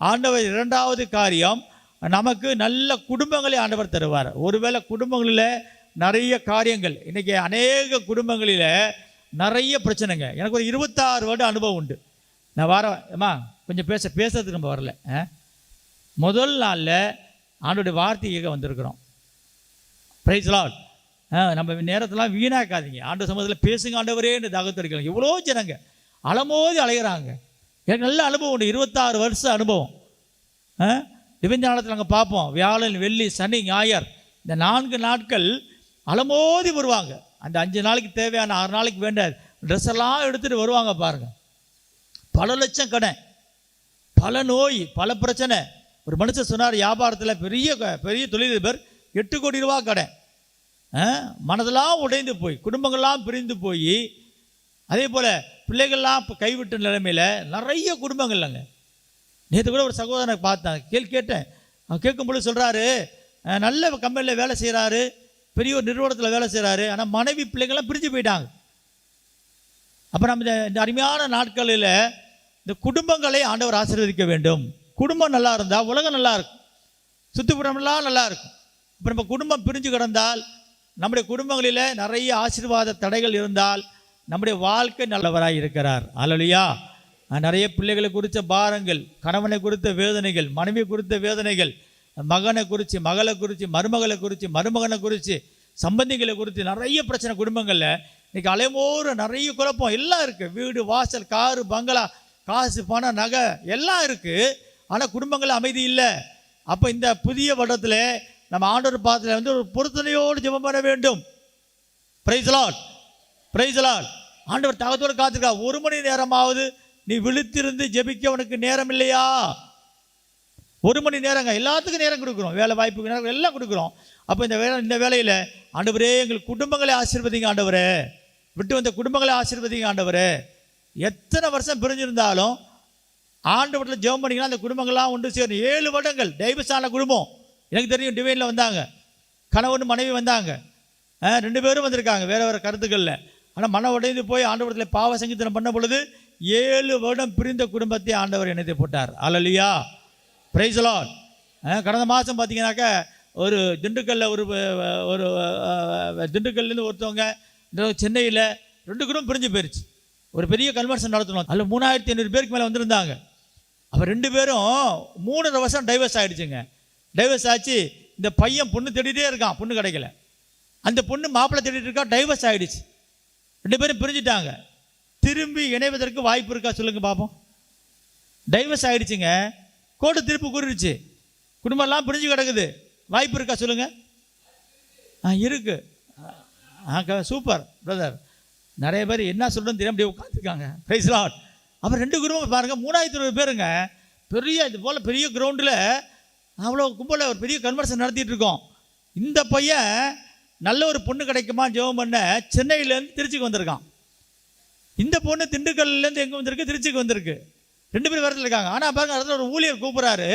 ஆண்டவர் 2வது காரியம், நமக்கு நல்ல குடும்பங்களை ஆண்டவர் தருவார். ஒருவேளை குடும்பங்களில் நிறைய காரியங்கள், இன்றைக்கி அநேக குடும்பங்களில் நிறைய பிரச்சனைங்க. எனக்கு ஒரு 26 வருட அனுபவம் உண்டு. நான் வரேம்மா கொஞ்சம் பேசுறதுக்கு நம்ம வரல. முதல் நாளில் ஆண்டோடைய வார்த்தையை வந்திருக்கிறோம். Praise lord. நம்ம நேரத்தெல்லாம் வீணாக்காதீங்க. ஆண்டு சமூகத்தில் பேசுங்க ஆண்டவரே என்று தாகத்தடிக்கலாம். எவ்வளோ ஜனங்க அலமோதி அலைகிறாங்க. எனக்கு நல்ல அனுபவம் உண்டு, 26 வருஷ அனுபவம். திவஞானத்தில் நாங்கள் பார்ப்போம், வியாழன், வெள்ளி, சனி, ஞாயிறு இந்த 4 நாட்கள் அலமோதி வருவாங்க. அந்த 5 நாளைக்கு தேவையான 6 நாளைக்கு வேண்ட ட்ரெஸ் எல்லாம் எடுத்துகிட்டு வருவாங்க பாருங்கள். பல லட்சம் கடன், பல நோய், பல பிரச்சனை. ஒரு மனுஷன் சொன்னார், வியாபாரத்தில் பெரிய தொழிலதிபர் 8 கோடி ரூபா கடன். மனதெல்லாம் உடைந்து போய், குடும்பங்கள்லாம் பிரிந்து போய், அதே போல் பிள்ளைகள்லாம் இப்போ கைவிட்ட நிலைமையில் நிறைய குடும்பங்கள் இல்லைங்க. நேற்று கூட ஒரு சகோதரனை பார்த்தேன், கேட்டேன். அவன் கேட்கும்பொழுது சொல்கிறாரு, நல்ல கம்பெனியில் வேலை செய்கிறாரு, பெரிய ஒரு நிறுவனத்தில் வேலை செய்கிறாரு, ஆனால் மனைவி பிள்ளைங்கள்லாம் பிரிஞ்சு போயிட்டாங்க. அப்போ நம்ம இந்த அருமையான நாட்களில் இந்த குடும்பங்களை ஆண்டவர் ஆசீர்வதிக்க வேண்டும். குடும்பம் நல்லா இருந்தால் உலகம் நல்லா இருக்கும், சுற்றுப்புறமெல்லாம் நல்லா இருக்கும். இப்போ நம்ம குடும்பம் பிரிஞ்சு கிடந்தால், நம்முடைய குடும்பங்களில் நிறைய ஆசீர்வாத தடைகள் இருந்தால் நம்முடைய வாழ்க்கை நல்லவராக இருக்கிறார். அல்லேலூயா. நிறைய பிள்ளைகளை குறித்த பாரங்கள், கணவனை குறித்த வேதனைகள், மனைவி குறித்த வேதனைகள், மகனை குறித்து, மகளை குறித்து, மருமகளை குறித்து, மருமகனை குறித்து, சம்பந்திகளை குறித்து நிறைய பிரச்சனை குடும்பங்களில். இன்றைக்கி அலைமோறு நிறைய குழப்பம் எல்லாம் இருக்குது. வீடு, வாசல், காரு, பங்களா, காசு, பணம், நகை எல்லாம் இருக்குது. ஆனால் குடும்பங்கள் அமைதி இல்லை. அப்போ இந்த புதிய வருடத்தில் நம்ம ஆண்டவர் பாதத்தில் வந்து ஒரு பொருத்தனையோடு ஜெபம் பண்ண வேண்டும். Praise Lord. Praise lord. ஆண்டவர் தாகத்தோடு காத்திருக்கா. 1 மணி நேரமாவது நீ விழித்திருந்து ஜெபிக்க உனக்கு நேரம் இல்லையா? 1 மணி நேரங்க, எல்லாத்துக்கும் நேரம் கொடுக்குறோம், வேலை வாய்ப்புக்கு நேரம் எல்லாம் கொடுக்குறோம். அப்போ இந்த வேலையில் ஆண்டவரே எங்கள் குடும்பங்களை ஆசீர்வதிங்க ஆண்டவரே, விட்டு வந்த குடும்பங்களை ஆசீர்வதிங்க ஆண்டவரே. எத்தனை வருஷம் பிரிஞ்சிருந்தாலும் ஆண்டவரில் ஜெபம் பண்ணிங்கன்னா அந்த குடும்பங்கள்லாம் ஒன்று சேரும். 7 வருடங்கள் டைவர்ஸ் ஆன குடும்பம் எனக்கு தெரியும். டிவைனில் வந்தாங்க, கணவன் மனைவி வந்தாங்க, 2 பேரும் வந்திருக்காங்க வேறு கருத்துக்களில். ஆனால் மன உடைந்து போய் ஆண்டவரத்தில் பாவ சங்கீதனம் பண்ண பொழுது 7 வருடம் பிரிந்த குடும்பத்தை ஆண்டவர் இணைத்து போட்டார். அல்லேலூயா. Praise Lord. கடந்த மாதம் பார்த்தீங்கன்னாக்கா ஒரு திண்டுக்கல்லில் ஒரு திண்டுக்கல்லேருந்து ஒருத்தவங்க சென்னையில் 2 குடும்பம் பிரிஞ்சு போயிடுச்சு. ஒரு பெரிய கன்வென்ஷன் நடத்தணும், அதில் 3500 பேருக்கு மேலே வந்திருந்தாங்க. அப்போ 2 பேரும் 3.5 வருஷம் டைவர்ஸ் ஆகிடுச்சுங்க. டைவர்ஸ் ஆச்சு. இந்த பையன் பொண்ணு தேடிட்டே இருக்கான், பொண்ணு கிடைக்கல. அந்த பொண்ணு மாப்பிள்ளை தேடிட்டு இருக்கா, டைவர்ஸ் ஆகிடுச்சு. 2 பேரும் பிரிஞ்சுட்டாங்க. திரும்பி இணைவதற்கு வாய்ப்பு இருக்கா சொல்லுங்க பார்ப்போம். டைவர்ஸ் ஆகிடுச்சுங்க, கோர்ட்டு திருப்பி கூறிடுச்சு, குடும்பம்லாம் பிரிஞ்சு கிடக்குது, வாய்ப்பு இருக்கா சொல்லுங்க? இருக்கு. Super brother. நிறைய பேர் என்ன சொல்கிறேன்னு தெரியாம அப்படியே உட்காந்துருக்காங்க. Praise lord. அப்புறம் 2 குடும்பம் பாருங்கள், 3500 பேருங்க. பெரிய இது போல் பெரிய கிரவுண்டில் அவ்வளோ கும்பலில் ஒரு பெரிய கன்வென்ஷன் நடத்திட்டு இருக்கோம். இந்த பையன் நல்ல ஒரு பொண்ணு கிடைக்குமா ஜெபம் பண்ண சென்னையிலேருந்து திருச்சிக்கு வந்திருக்கான். இந்த பொண்ணு திண்டுக்கல்லேருந்து எங்கே வந்திருக்கு, திருச்சிக்கு வந்திருக்கு. 2 பேர் வேறத்தில் இருக்காங்க. ஆனால் பாருங்க, இடத்துல ஒரு ஊழியர் கூப்பிட்றாரு,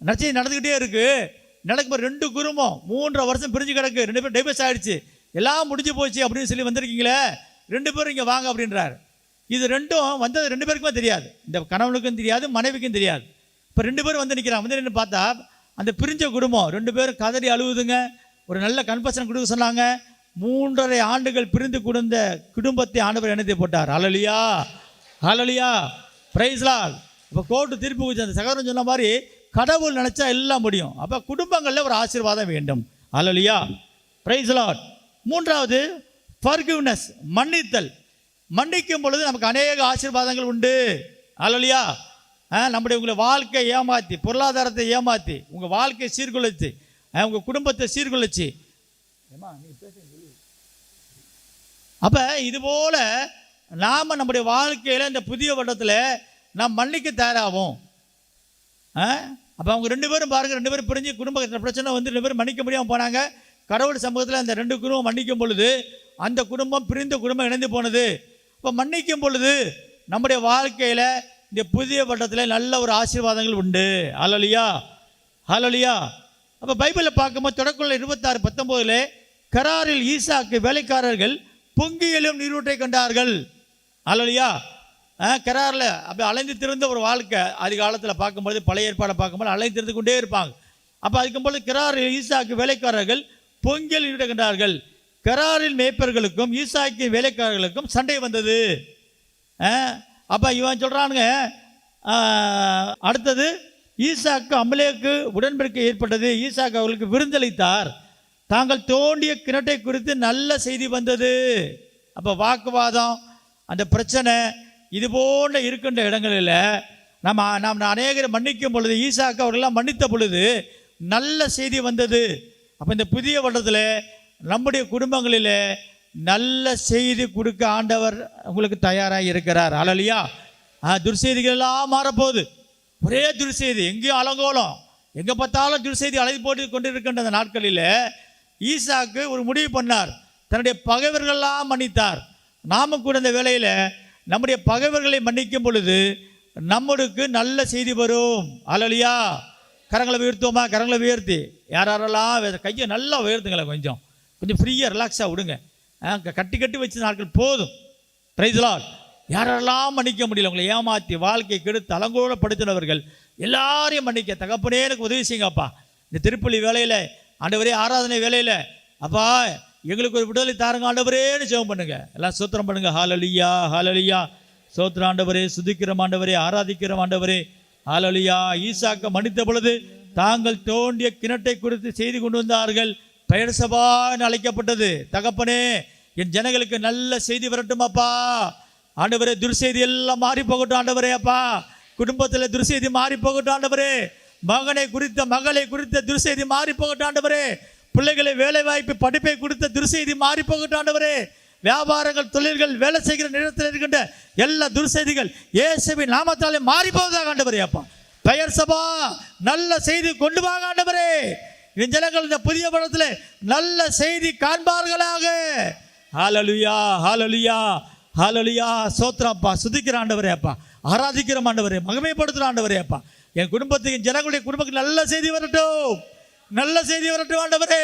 நச்சை நடந்துக்கிட்டே இருக்குது. நடக்கும் 2 குடும்பம் 3.5 வருஷம் பிரிஞ்சு கிடக்கு, 2 பேர் டைவர்ஸ் ஆகிடுச்சு, எல்லாம் முடிஞ்சு போச்சு அப்படின்னு சொல்லி வந்திருக்கீங்களே, 2 பேரும் இங்கே வாங்க அப்படின்றாரு. இது 2ம் வந்தது 2 பேருக்குமே தெரியாது, இந்த கணவனுக்கும் தெரியாது, மனைவிக்கும் தெரியாது. இப்போ 2 பேரும் வந்து நிற்கிறாங்க. வந்து நின்று பார்த்தா அந்த பிரிஞ்ச குடும்பம் 2 பேரும் கதறி அழுவுதுங்க. ஒரு நல்ல கன்ஃபெஷன் கொடுக்க சொன்னாங்க. 3.5 ஆண்டுகள் பிரிந்து கொடுத்த குடும்பத்தை ஆண்டவர் இணைத்து போட்டார். ஹல்லேலூயா, ஹல்லேலூயா, பிரைஸ் லார்ட். இப்போ கோர்ட்டு தீர்ப்பு கொடுத்து அந்த சகோதரன் சொன்ன மாதிரி கடவுள் நினச்சா எல்லாம் முடியும். அப்போ குடும்பங்களில் ஒரு ஆசீர்வாதம் வேண்டும். ஹல்லேலூயா, பிரைஸ் லார்ட். 3வது ஃபர்கிவ்னஸ், மன்னித்தல். மன்னிக்கும் பொழுது நமக்கு அநேக ஆசீர்வாதங்கள் உண்டு. ஹல்லேலூயா. நம்முடைய உங்களை வாழ்க்கையை ஏமாற்றி, பொருளாதாரத்தை ஏமாற்றி, உங்கள் வாழ்க்கையை சீர்குலைச்சு, உங்கள் குடும்பத்தை சீர்குலைச்சு, அப்போ இதுபோல் நாம் நம்முடைய வாழ்க்கையில் இந்த புதிய வருடத்தில் நாம் மன்னிக்க தயாராகும். அப்போ அவங்க 2 பேரும் பாருங்கள், 2 பேரும் பிரிஞ்சு குடும்ப பிரச்சனை வந்து 2 பேரும் மன்னிக்க முடியாமல் போனாங்க. கடவுள் சமூகத்தில் அந்த 2 குடும்பம் மன்னிக்கும் பொழுது அந்த குடும்பம் பிரிந்த குடும்பம் இணைந்து போனது. இப்போ மன்னிக்கும் பொழுது நம்முடைய வாழ்க்கையில் இந்த புதிய வருடத்தில் நல்ல ஒரு ஆசீர்வாதங்கள் உண்டு. ஹல்லேலூயா, ஹல்லேலூயா. அப்போ பைபிளில் பார்க்கும்போது தொடக்கத்தில் 26:19 கராரில் ஈசாக்கு வேலைக்காரர்கள் பொங்கியலும் நீரூற்றை கண்டார்கள். ஹல்லேலூயா. கராரில் அப்படி அலைந்து திறந்த ஒரு வாழ்க்கை. அதிகாலத்தில் பார்க்கும்போது பழைய ஏற்பாடை பார்க்கும்போது அலைந்து திறந்து கொண்டே இருப்பாங்க. அப்போ அதுக்கும்போது கராரில் ஈசாக்கு வேலைக்காரர்கள் பொங்கியல் நீரூற்றை கண்டார்கள். கராரில் மேய்ப்பர்களுக்கும் ஈசாக்கு வேலைக்காரர்களுக்கும் சண்டை வந்தது. அப்போ இவன் சொல்கிறானுங்க, அடுத்தது ஈசாக்கு அமலேக்கு உடன்படிக்கை ஏற்பட்டது. ஈசாக்கு அவர்களுக்கு விருந்தளித்தார். தாங்கள் தோண்டிய கிணற்றை குறித்து நல்ல செய்தி வந்தது. அப்போ வாக்குவாதம், அந்த பிரச்சனை இது போன்ற இருக்கின்ற இடங்களில் நாம் அநேகரை மன்னிக்கும் பொழுது, ஈசாக்கு அவர்களெல்லாம் மன்னித்த பொழுது நல்ல செய்தி வந்தது. அப்போ இந்த புதிய வருடத்தில் நம்முடைய குடும்பங்களில் நல்ல செய்தி கொடுக்க ஆண்டவர் உங்களுக்கு தயாராக இருக்கிறார். ஹல்லேலூயா. துர்செய்திகள் எல்லாம் மாறப்போகுது. ஒரே துர்செய்தி, எங்கேயும் அலங்கோலம், எங்கே பார்த்தாலும் துர்செய்தி அழைத்து போட்டு கொண்டு இருக்கின்ற அந்த நாட்களில் ஈசாக்கு ஒரு முடிவு பண்ணார். தன்னுடைய பகைவர்களெல்லாம் மன்னித்தார். நாமும் கூட இந்த வேளையில் நம்முடைய பகைவர்களை மன்னிக்கும் பொழுது நம்மளுக்கு நல்ல செய்தி வரும். ஹல்லேலூயா. கரங்களை உயர்த்துவோமா? கரங்களை உயர்த்தி யாரெல்லாம் கையை நல்லா உயர்த்துங்களேன். கொஞ்சம் ஃப்ரீயாக ரிலாக்ஸாக விடுங்க. கட்டி கட்டி வச்ச நாட்கள் போதும். Praise lord. யாரெல்லாம் மன்னிக்க முடியல, உங்களை ஏமாற்றி வாழ்க்கை கெடுத்து அலங்கோலப்படுத்தினவர்கள் எல்லாரையும் மன்னிக்க தகப்பனே எனக்கு உதவி செய்யுங்கப்பா. இந்த திருப்பலி வேலையில் ஆண்டவரே, ஆராதனை வேலையில் அப்பா எங்களுக்கு ஒரு விடுதலை தாருங்க ஆண்டவரேன்னு ஜெபம் பண்ணுங்க. எல்லாம் ஸ்தோத்திரம் பண்ணுங்க. ஹல்லேலூயா, ஹல்லேலூயா. ஸ்தோத்திரம் ஆண்டவரே, துதிக்கிறோம் ஆண்டவரே, ஆராதிக்கிறோம் ஆண்டவரே. ஹல்லேலூயா. ஈசாக்கு மன்னித்த பொழுது தாங்கள் தோண்டிய கிணற்றை குறித்து செய்தி கொண்டு வந்தார்கள். பெயர் சபான்னு அழைக்கப்பட்டது. தகப்பனே, என் ஜனங்களுக்கு நல்ல செய்தி வரட்டுமாப்பா. ஆண்டவரே, துர்செய்தி எல்லாம் மாறி போகட்டும் ஆண்டவரே. அப்பா, குடும்பத்தில் துர்செய்தி மாறி போகட்டும் ஆண்டவரே. மகனை குறித்த மகளை குறித்த துர்செய்தி மாறி போகட்டும் ஆண்டவரே. பிள்ளைகளை வேலை வாய்ப்பு படிப்பை கொடுத்த துர்செய்தி மாறி போகட்டும் ஆண்டவரே. வியாபாரங்கள் தொழில்கள் வேலை செய்கிற நேரத்தில் இருக்கின்ற எல்லா துர்செய்திகள் இயேசுவின் நாமத்தாலே மாறி போவதாக ஆண்டவரே. அப்பா, பெயர் சபா நல்ல செய்தி கொண்டு வாங்க ஆண்டவரே. என் ஜனங்கள் இந்த புதிய படத்தில் நல்ல செய்தி காண்பார்களாக. ஹல்லேலூயா, ஹல்லேலூயா, ஹல்லேலூயா. ஸ்தோத்திரப்பா. சுதிக்கிற ஆண்டவரே அப்பா, ஆராதிக்கிற ஆண்டவரே, மகிமைப்படுத்துகிற ஆண்டவரே அப்பா. என் குடும்பத்துக்கு, என் ஜனங்களுடைய குடும்பத்துக்கு நல்ல செய்தி வரட்டும், நல்ல செய்தி வரட்டும் ஆண்டவரே.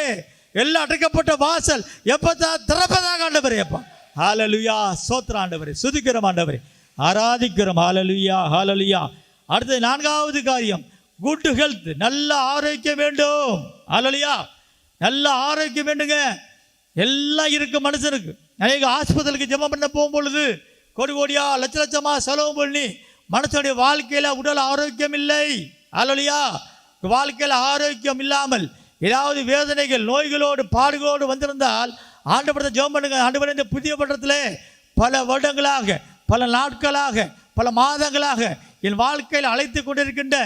எல்லாம் அடைக்கப்பட்ட வாசல் எப்பதான் திறப்பதாக ஆண்டவரே அப்பா. ஹல்லேலூயா. ஸ்தோத்திர ஆண்டவரே, சுதிக்கிற ஆண்டவரே, ஆராதிக்கிறோம். ஹல்லேலூயா, ஹல்லேலூயா. அடுத்தது 4வது காரியம், குட் ஹெல்த், நல்ல ஆரோக்கியம் வேண்டும். ஹல்லேலூயா. நல்ல ஆரோக்கியம் வேண்டுங்க. எல்லாம் இருக்கு மனுஷனுக்கு. அநேக ஆஸ்பத்திரிக்கு ஜெபம் பண்ண போகும்பொழுது கோடி கோடியா லட்ச லட்சமா செலவு பண்ணி மனுஷனுடைய வாழ்க்கையில் உடல் ஆரோக்கியம் இல்லை. ஹல்லேலூயா. வாழ்க்கையில் ஆரோக்கியம் இல்லாமல் ஏதாவது வேதனைகள், நோய்களோடு, பாடுகளோடு வந்திருந்தால் ஆண்டவரத்தை ஜெபம் பண்ணுங்க. ஆண்டவரே, இந்த புதிய வருடத்தில் பல வருடங்களாக, பல நாட்களாக, பல மாதங்களாக என் வாழ்க்கையில் அழைத்து கொண்டிருக்கின்ற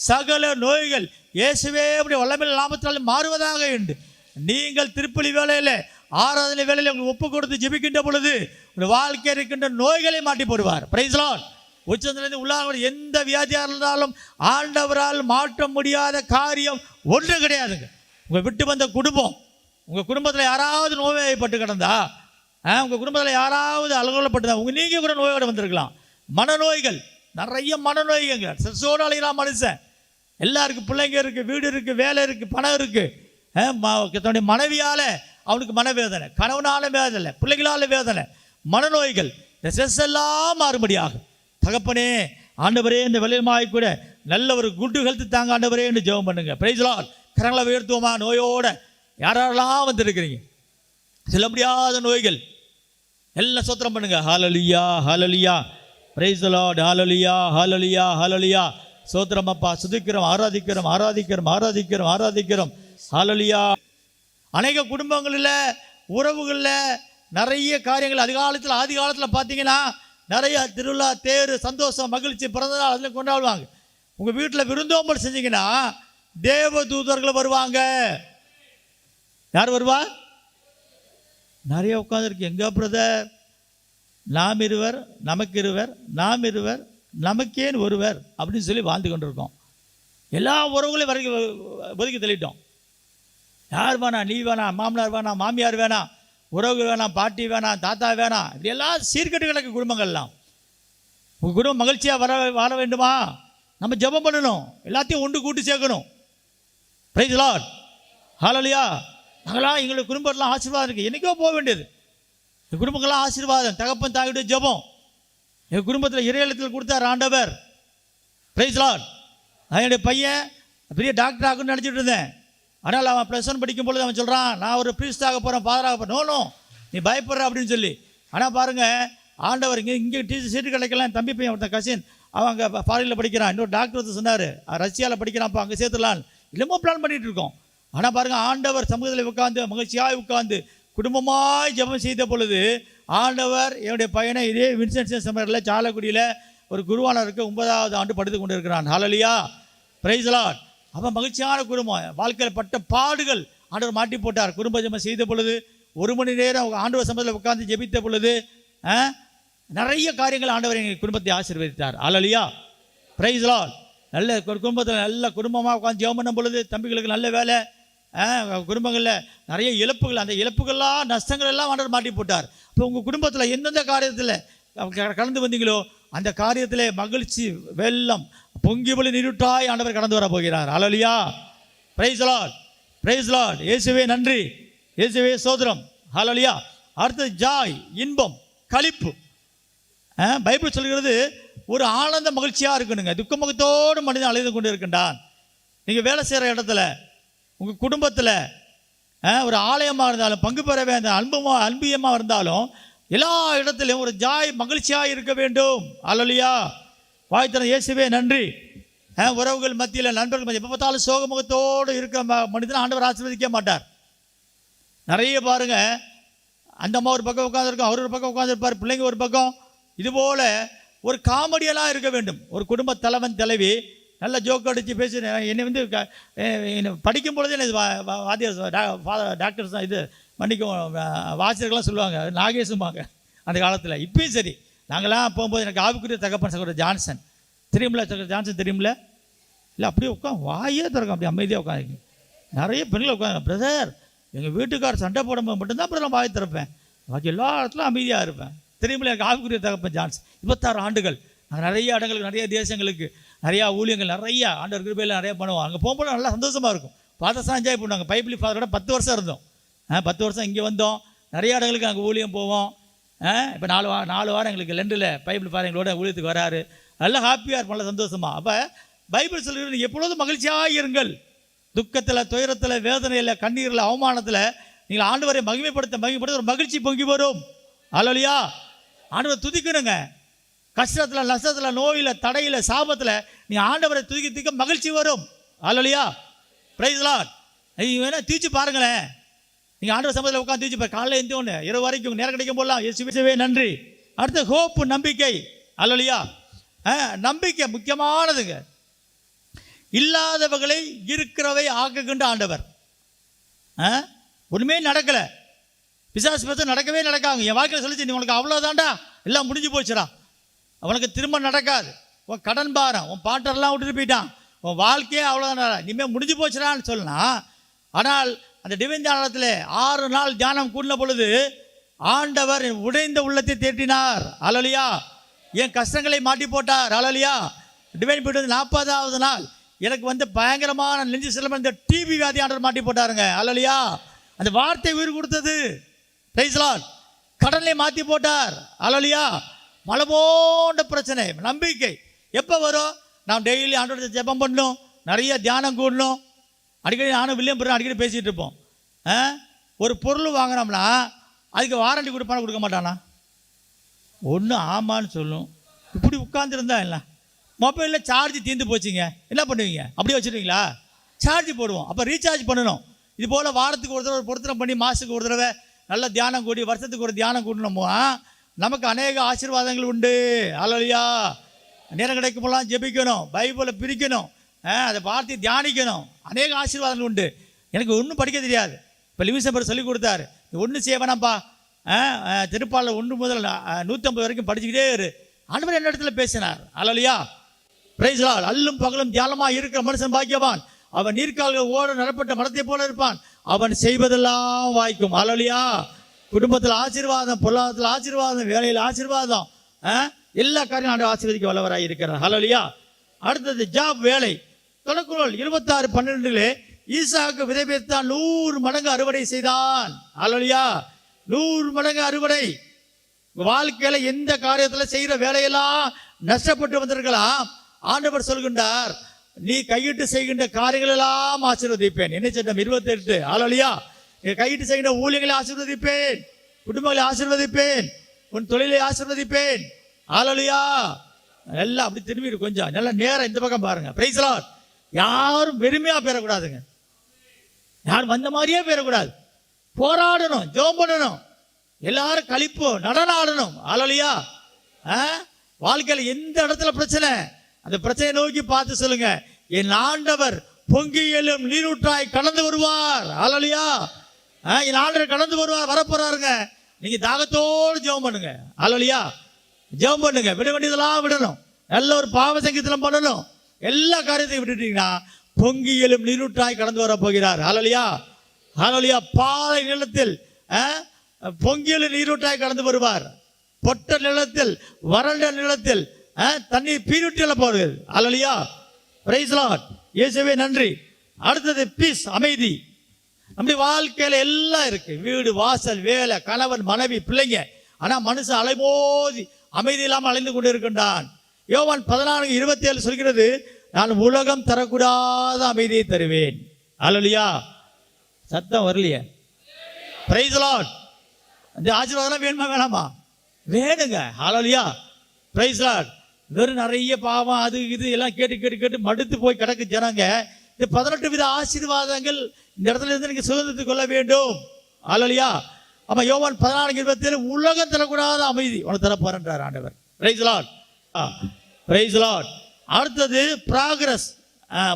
சகல நோய்கள் இயேசுவே அப்படி வல்லமையுள்ள நாமத்தால் மாறுவதாக என்று நீங்கள் திருப்பலி வேலையில், ஆராதனை வேலையில் உங்களுக்கு ஒப்பு கொடுத்து ஜெபிக்கின்ற பொழுது உங்கள் வாழ்க்கையில் இருக்கின்ற நோய்களை மாட்டி போடுவார். Price Lord. உச்சந்திலிருந்து உள்ளாக எந்த வியாதியாக இருந்தாலும் ஆண்டவரால் மாற்ற முடியாத காரியம் ஒன்று கிடையாதுங்க. உங்கள் விட்டு வந்த குடும்பம், உங்கள் குடும்பத்தில் யாராவது நோய்வாய்ப்பட்டு கிடந்தா உங்கள் குடும்பத்தில் யாராவது அலுவலப்பட்டு நீங்கள் கூட நோயோடு வந்திருக்கலாம். மனநோய்கள், நிறைய மனநோய்கள், ஸ்ட்ரெஸ்ஸோடு அலைகிறான் மனுஷன். எல்லாருக்கும் பிள்ளைங்க இருக்குது, வீடு இருக்குது, வேலை இருக்குது, பணம் இருக்குது. தன்னுடைய மனைவியால் அவனுக்கு மனவேதனை, கணவனால வேதனை, பிள்ளைகளால் வேதனை, மனநோய்கள். இந்த ஸ்ட்ரெஸ் எல்லாம் மாறுபடியாகும். தகப்பனே, ஆண்டவரே, இந்த வெளியமாய் கூட நல்ல ஒரு குட் ஹெல்த் தாங்க ஆண்டவரே என்று ஜெபம் பண்ணுங்க. Price the Lord. கரங்களை உயர்த்துவோமா? நோயோட யாரெல்லாம் வந்திருக்கிறீங்க, சொல்ல முடியாத நோய்கள் எல்லாம் சோத்திரம் பண்ணுங்க. ஹல்லேலூயா, ஹல்லேலூயா, பிரைஸ் தி லார்ட், ஹல்லேலூயா, ஹல்லேலூயா, ஹல்லேலூயா. சோத்திரம் அப்பா, துதிக்கிறோம், ஆராதிக்கிறோம், ஆராதிக்கிறோம், ஆராதிக்கிறோம், ஆராதிக்கிறோம். ஹல்லேலூயா. அநேக குடும்பங்களில், உறவுகளில் நிறைய காரியங்கள் ஆதி காலத்தில் பார்த்தீங்கன்னா நிறைய திருவிழா, தேர், சந்தோஷம், மகிழ்ச்சி, பிறந்தநாள் அதில் கொண்டாடுவாங்க. உங்கள் வீட்டில் விருந்தோம்பல் செஞ்சீங்கன்னா தேவ தூதர்கள் வருவாங்க. யார் வருவா? நிறைய உட்காந்துருக்கு. எங்க பிரதர், நாம் இருவர் நமக்கு இருவர், நாம் இருவர் நமக்கேன் ஒருவர் அப்படின்னு சொல்லி வாழ்ந்து கொண்டிருக்கோம். எல்லா உறவுகளையும் வரைக்கும் ஒதுக்கி தள்ளிட்டோம். யார் வேணாம், நீ வேணாம், மாமனார் வேணாம், மாமியார் வேணாம், உறவு வேணாம், பாட்டி வேணாம், தாத்தா வேணாம், இப்படி எல்லாம் சீர்கட்டு கிடக்கு குடும்பங்கள்லாம். உங்கள் குடும்பம் மகிழ்ச்சியாக வாழ வேண்டுமா? நம்ம ஜெபம் பண்ணணும், எல்லாத்தையும் ஒன்று கூட்டி சேர்க்கணும். பிரைஸ் தி லார்ட், ஹல்லேலூயா. நாங்களாம் எங்களுக்கு குடும்பத்தெலாம் ஆசீர்வாதம் இருக்குது. என்றைக்கோ போக வேண்டியது. எங்கள் குடும்பங்கள்லாம் ஆசீர்வாதம், தகப்பன் தாயிட ஜெபம். எங்கள் குடும்பத்தில் இறையிலத்தில் கொடுத்தார் ஆண்டவர். Price the Lord. நான் என்னுடைய பையன் பெரிய டாக்டர் ஆகுன்னு நினச்சிட்டு இருந்தேன். ஆனால் அவன் +1 படிக்கும் பொழுது அவன் சொல்கிறான், நான் ஒரு ப்ரீஸ்ட் ஆக போகிறேன், ஃபாதராக போகிறேன். நோ, நீ பயப்படுற அப்படின்னு சொல்லி. ஆனால் பாருங்கள், ஆண்டவர் இங்கே டீச்சர் சீட்டு கிடைக்கலாம். தம்பி பையன் ஒருத்தன் கசின், அவன் அங்கே ஃபாரினில் படிக்கிறான். இன்னொரு டாக்டர் வந்து சொன்னார், ரஷ்யாவில் படிக்கிறான்ப்பா, அங்கே சேர்த்துடலான்னு. இல்லமோ பிளான் பண்ணிகிட்டு இருக்கோம். ஆனால் பாருங்கள், ஆண்டவர் சமூகத்தில் உட்காந்து மகிழ்ச்சியாக உட்காந்து குடும்பமாய் ஜெபம் செய்த பொழுது ஆண்டவர் என்னுடைய பையனை இதே வின்சென்ட் சமரில் சாலக்குடியில் ஒரு குருவானருக்கு 9வது ஆண்டு படித்து கொண்டு இருக்கிறான். ஹல்லேலூயா, பிரைஸ் தி லார்ட். அவன் மகிழ்ச்சியான குடும்பம். வாழ்க்கையில் பட்ட பாடுகள் ஆண்டவர் மாட்டி போட்டார். குடும்ப ஜெபம் செய்த பொழுது 1 மணி நேரம் ஆண்டவர் சமூகத்தில் உட்கார்ந்து ஜெபித்த பொழுது நிறைய காரியங்கள் ஆண்டவர் எங்கள் குடும்பத்தை ஆசீர்வதித்தார். ஹல்லேலூயா, பிரைஸ் தி லார்ட். நல்ல குடும்பத்தில் நல்ல குடும்பமாக உட்காந்து ஜெபம் பண்ணும் பொழுது தம்பிகளுக்கு நல்ல வேலை, குடும்பங்களில் நிறைய இழப்புகள், அந்த இழப்புகள்லாம் நஷ்டங்கள் எல்லாம் ஆண்டவர் மாட்டி போட்டார். இப்போ உங்கள் குடும்பத்தில் எந்தெந்த காரியத்தில் கலந்து வந்தீங்களோ அந்த காரியத்தில் மகிழ்ச்சி வெள்ளம் பொங்கி வழி நீருட்டாய் ஆண்டவர் கடந்து வர போகிறார். ஹல்லேலூயா, praise the Lord, praise the Lord. இயேசுவே நன்றி, இயேசுவே ஸ்தோத்திரம். ஹல்லேலூயா. அடுத்து ஜாய், இன்பம், களிப்பு. பைபிள் சொல்கிறது ஒரு ஆனந்த மகிழ்ச்சியாக இருக்கணுங்க. துக்கமுகத்தோடு மனிதன் அலைந்து கொண்டு இருக்கின்றான். நீங்கள் வேலை செய்கிற இடத்துல, உங்கள் குடும்பத்தில், ஒரு ஆலயமாக இருந்தாலும், பங்கு பெறவே இருந்தாலும், அன்பியமாக இருந்தாலும், எல்லா இடத்துலையும் ஒரு ஜாய் மகிழ்ச்சியாக இருக்க வேண்டும். ஹல்லேலூயா. வாய்த்தன இயேசுவே நன்றி. உறவுகள் மத்தியில், நண்பர்கள் மத்தியில் எப்போ பார்த்தாலும் சோகமுகத்தோடு இருக்க மனிதன் ஆண்டவர் ஆசீர்வதிக்க மாட்டார். நிறைய பாருங்கள், அந்த அம்மா ஒரு பக்கம் உட்காந்துருக்கோம், அவர் ஒரு பக்கம் உட்காந்துருப்பார், பிள்ளைங்க ஒரு பக்கம். இதுபோல் ஒரு காமெடியெல்லாம் இருக்க வேண்டும். ஒரு குடும்ப தலைவன் தலைவி நல்ல ஜோக் அடித்து பேசி என்னை வந்து படிக்கும் பொழுது என்னை வாத்தியார் டாக்டர்ஸ் தான் இது மன்னிக்கும் வாசியர்கள்லாம் சொல்லுவாங்க, நாகேசுமாங்க அந்த காலத்தில். இப்பயும் சரி, நாங்களாம் போகும்போது எனக்கு ஆவிக்குரிய தகப்பன் சகோதரர் ஜான்சன் தெரியுமில்ல, சகோதரர் ஜான்சன் தெரியுமில்ல? இல்லை, அப்படியே உட்காந்து வாயே திறக்கும், அப்படி அமைதியாக உட்காந்து. நிறைய பெண்கள் உட்காந்து, பிரதர் எங்கள் வீட்டுக்கார் சண்டை போடும்போது மட்டும்தான் அப்புறம் நான் வாயை திறப்பேன், பாக்கி எல்லா இடத்துலையும் அமைதியாக இருப்பேன். தெரியுமில்ல, எனக்கு ஆவிக்குரிய தகப்பன் ஜான்சன். 26 ஆண்டுகள் நாங்கள் நிறைய இடங்களுக்கு, நிறைய தேசங்களுக்கு, நிறையா ஊழியங்கள், நிறையா ஆண்டவர் கிருபையில் நிறைய பண்ணுவோம். அங்கே போகும்போது நல்லா சந்தோஷமாக இருக்கும். ஃபாதர்ஸாக என்ஜாய் பண்ணுவாங்க. பைபிள் ஃபாதரோட 10 வருஷம் இருந்தோம். 10 வருஷம் இங்கே வந்தோம். நிறைய இடங்களுக்கு நாங்கள் ஊழியம் போவோம். இப்போ 4 வாரம் எங்களுக்கு லண்டனில் பைபிள் ஃபாதர் எங்களோட ஊழியத்துக்கு வராரு. நல்லா ஹாப்பியாக இருப்போம், நல்லா சந்தோஷமாக. அப்போ பைபிள் சொல்கிறது, எப்பொழுதும் மகிழ்ச்சியாக இருங்கள். துக்கத்தில், துயரத்தில், வேதனையில், கண்ணீரில், அவமானத்தில் நீங்கள் ஆண்டவரை மகிமைப்படுத்த ஒரு மகிழ்ச்சி பொங்கி வரும். ஹல்லேலூயா. ஆண்டவரை துதிக்கணுங்க. கஷ்டத்தில், நஷ்டத்தில், நோயில், தடையில், சாபத்தில் நீங்கள் ஆண்டவரை துதிக்க மகிழ்ச்சி வரும். ஹல்லேலூயா, பிரைஸ் தி லார்ட். நீங்கள் வேணால் தீச்சு பாருங்களேன். நீங்கள் ஆண்டவர் சமூகத்தில் உட்காந்து தீச்சு பாரு. காலையில் எந்த ஒன்று இரவு வரைக்கும் நேரம் கிடைக்கும் போடலாம். இயேசுவே நன்றி. அடுத்து ஹோப்பு, நம்பிக்கை. ஹல்லேலூயா. நம்பிக்கை முக்கியமானதுங்க. இல்லாதவர்களை இருக்கிறவை ஆக்குகின்ற ஆண்டவர். ஒன்றுமே நடக்கலை, பிசாசு பேச நடக்கவே நடக்காங்க. என் வாழ்க்கையில் சொல்லிச்சு, நீ உனக்கு அவ்வளோதான்டா, எல்லாம் முடிஞ்சு போச்சுடா, அவனுக்கு திரும்ப நடக்காது, உன் கடன் பாரம், உன் பாட்டரெல்லாம் விட்டுட்டு போயிட்டான், உன் வாழ்க்கையே அவ்வளோதான்டா, இனிமேல் முடிஞ்சு போச்சுடான்னு சொல்லலாம். ஆனால் அந்த டிவைன் தியானத்தில் 6 நாள் தியானம் கூடின பொழுது ஆண்டவர் என் உடைந்த உள்ளத்தை தேற்றினார். அல்லேலூயா. என் கஷ்டங்களை மாட்டி போட்டார். அல்லேலூயா. டிவைன் பீரியட் 40வது நாள் எனக்கு வந்து பயங்கரமான நெஞ்சு செல்லம் இந்த டிபி வியாதி ஆண்டவர் மாட்டி போட்டாருங்க. அல்லேலூயா. அந்த வார்த்தை உயிர் கொடுத்தது. Praise lord. கடனை மாற்றி போட்டார். அல்லேலூயா. மலை போன்ற பிரச்சனை நம்பிக்கை எப்போ வரும்? நாம் டெய்லி ஆண்டவரை ஜெபம் பண்ணணும், நிறைய தியானம் கூடணும். அடிக்கடி நானும் வில்லியம் பிறகு அடிக்கடி பேசிகிட்டு இருப்போம். ஒரு பொருள் வாங்கினோம்னா அதுக்கு வாரண்டி கொடுப்பானா கொடுக்க மாட்டானா? ஒன்று ஆமான்னு சொல்லும். இப்படி உட்காந்துருந்தா இல்லை. மொபைலில் சார்ஜ் தீர்ந்து போச்சுங்க, என்ன பண்ணுவீங்க? அப்படியே வச்சுருவீங்களா? சார்ஜ் போடுவோம். அப்போ ரீசார்ஜ் பண்ணணும். இது போல் வாரத்துக்கு ஒரு தடவை ஒரு பொருத்தனை பண்ணி மாதத்துக்கு ஒரு தடவை நல்ல தியானம் கூடி வருஷத்துக்கு ஒரு தியானம் கூடணுமோ நமக்கு அநேக ஆசீர்வாதங்கள் உண்டு. அல்லேலூயா. நேரம் கிடைக்கும்போலாம் ஜெபிக்கணும், பைபிளை பிரிக்கணும், அதை வார்த்தையை தியானிக்கணும். அநேக ஆசீர்வாதங்கள் உண்டு. எனக்கு ஒன்றும் படிக்க தெரியாது. இப்போ லிவிசம்பர் சொல்லிக் கொடுத்தாரு, ஒன்றும் செய்ய வேணாம்ப்பா, திருப்பாலில் 1 முதல் 150 வரைக்கும் படிச்சுக்கிட்டே இரு. ஆண்டவர் என்ன இடத்துல பேசினார். அல்லேலூயா. Praise Lord. அல்லும் பகலும் தியானமாக இருக்கிற மனுஷன் பாக்கியவான். அவன் நீர்க்கால்கள் ஓட நடப்பட்ட மரத்தை போல இருப்பான். அவன் செய்வதெல்லாம் வாய்க்கும். அல்லேலூயா. குடும்பத்தில் ஆசீர்வாதம், பொருளாதாரத்தில் ஆசீர்வாதம், வேலையில் ஆசீர்வாதம், எல்லா காரியம் ஆண்டு ஆசீர்வதிக்க வல்லவராக இருக்கிறார். அல்லேலூயா. அடுத்தது ஜாப், வேலை. தொடக்குறள் 26:12 ஈசாக்கு விதை விதைத்தான், 100 மடங்கு அறுவடை செய்தான். அல்லேலூயா. 100 மடங்கு அறுவடை. வாழ்க்கையில எந்த காரியத்தில் செய்கிற வேலையெல்லாம் நஷ்டப்பட்டு வந்திருக்கலாம். ஆண்டவர் சொல்கின்றார், நீ கையிட்டு செய்கின்ற காரியங்கள் எல்லாம் ஆசீர்வதிப்பேன். என்ன சட்டம் 28. அல்லேலூயா. நீ கையிட்டு செய்கின்ற ஊழியர்களை ஆசீர்வதிப்பேன், குடும்பங்களை ஆசீர்வதிப்பேன், உன் தொழிலை ஆசீர்வதிப்பேன். அல்லேலூயா. எல்லாம் அப்படி திரும்பி கொஞ்சம் நல்ல நேரம் இந்த பக்கம் பாருங்க. Praise lord. யாரும் வெறுமையா பெறக்கூடாதுங்க. யாரும் வந்த மாதிரியே பெறக்கூடாது. போராடணும், ஜெபம் பண்ணணும், எல்லாரும் கழிப்போம், நடனம் ஆடணும். அல்லேலூயா. வாழ்க்கையில் எந்த இடத்துல பிரச்சனை, அந்த பிரச்சனையை நோக்கி பார்த்து சொல்லுங்க, என் ஆண்டவர் பொங்கி எழும் நீரூற்றாய் கடந்து வருவார். அல்லேலூயா. என் ஆண்டவர் கடந்து வருவார், வரப்போறாருங்க. நீங்க தாகத்தோடு ஜெபம் பண்ணுங்க. அல்லேலூயா. ஜெபம் பண்ணுங்க. விட வேண்டியதெல்லாம் விடணும். நல்ல ஒரு பாவ சங்கீதம் பண்ணணும். எல்லா காரியத்தையும் விட்டுட்டீங்கன்னா பொங்கி எழும் நீரூற்றாய் கடந்து வர போகிறார். அல்லேலூயா. அல்லேலூயா. பாலை நிலத்தில் பொங்கியல் நீரூற்றாய் கடந்து வருவார். பொட்ட நிலத்தில், வறண்ட நிலத்தில் தண்ணீர் பீருட்டில போகிறது. அல்லேலூயா. Praise Lord. இயேசுவே நன்றி. அடுத்தது பீஸ், அமைதி. நம்முடைய வாழ்க்கையில எல்லாம் இருக்கு, வீடு, வாசல், வேலை, கணவன், மனைவி, பிள்ளைங்க. ஆனா மனுஷன் அலைமோதி அமைதி இல்லாமல் அலைந்து கொண்டு இருக்கின்றான். யோவான் 14:27 சொல்கிறது, நான் உலகம் தரக்கூடாத அமைதியை தருவேன். அல்லேலூயா. சத்தம் வரலையே. Praise Lord. இந்த ஆசீர்வாதம் வேணுமா வேணாமா? வேணுங்க. அல்லேலூயா. Praise Lord. வெறும் நிறைய பாவம் அது இது எல்லாம் கேட்டு கேட்டு கேட்டு மடுத்து போய் கிடக்கு ஜனங்க. இந்த 18 வித ஆசீர்வாதங்கள் இந்த இடத்துல இருந்து நீங்க சுதந்திரத்துக் கொள்ள வேண்டும். அல்லேலூயா. அப்ப யோவான் 14:27 உலகம் தரக்கூடாத அமைதி உனக்கு தரப்போறேன்றார் ஆண்டவர். Praise Lord. Praise Lord. அடுத்தது ப்ராக்ரஸ்,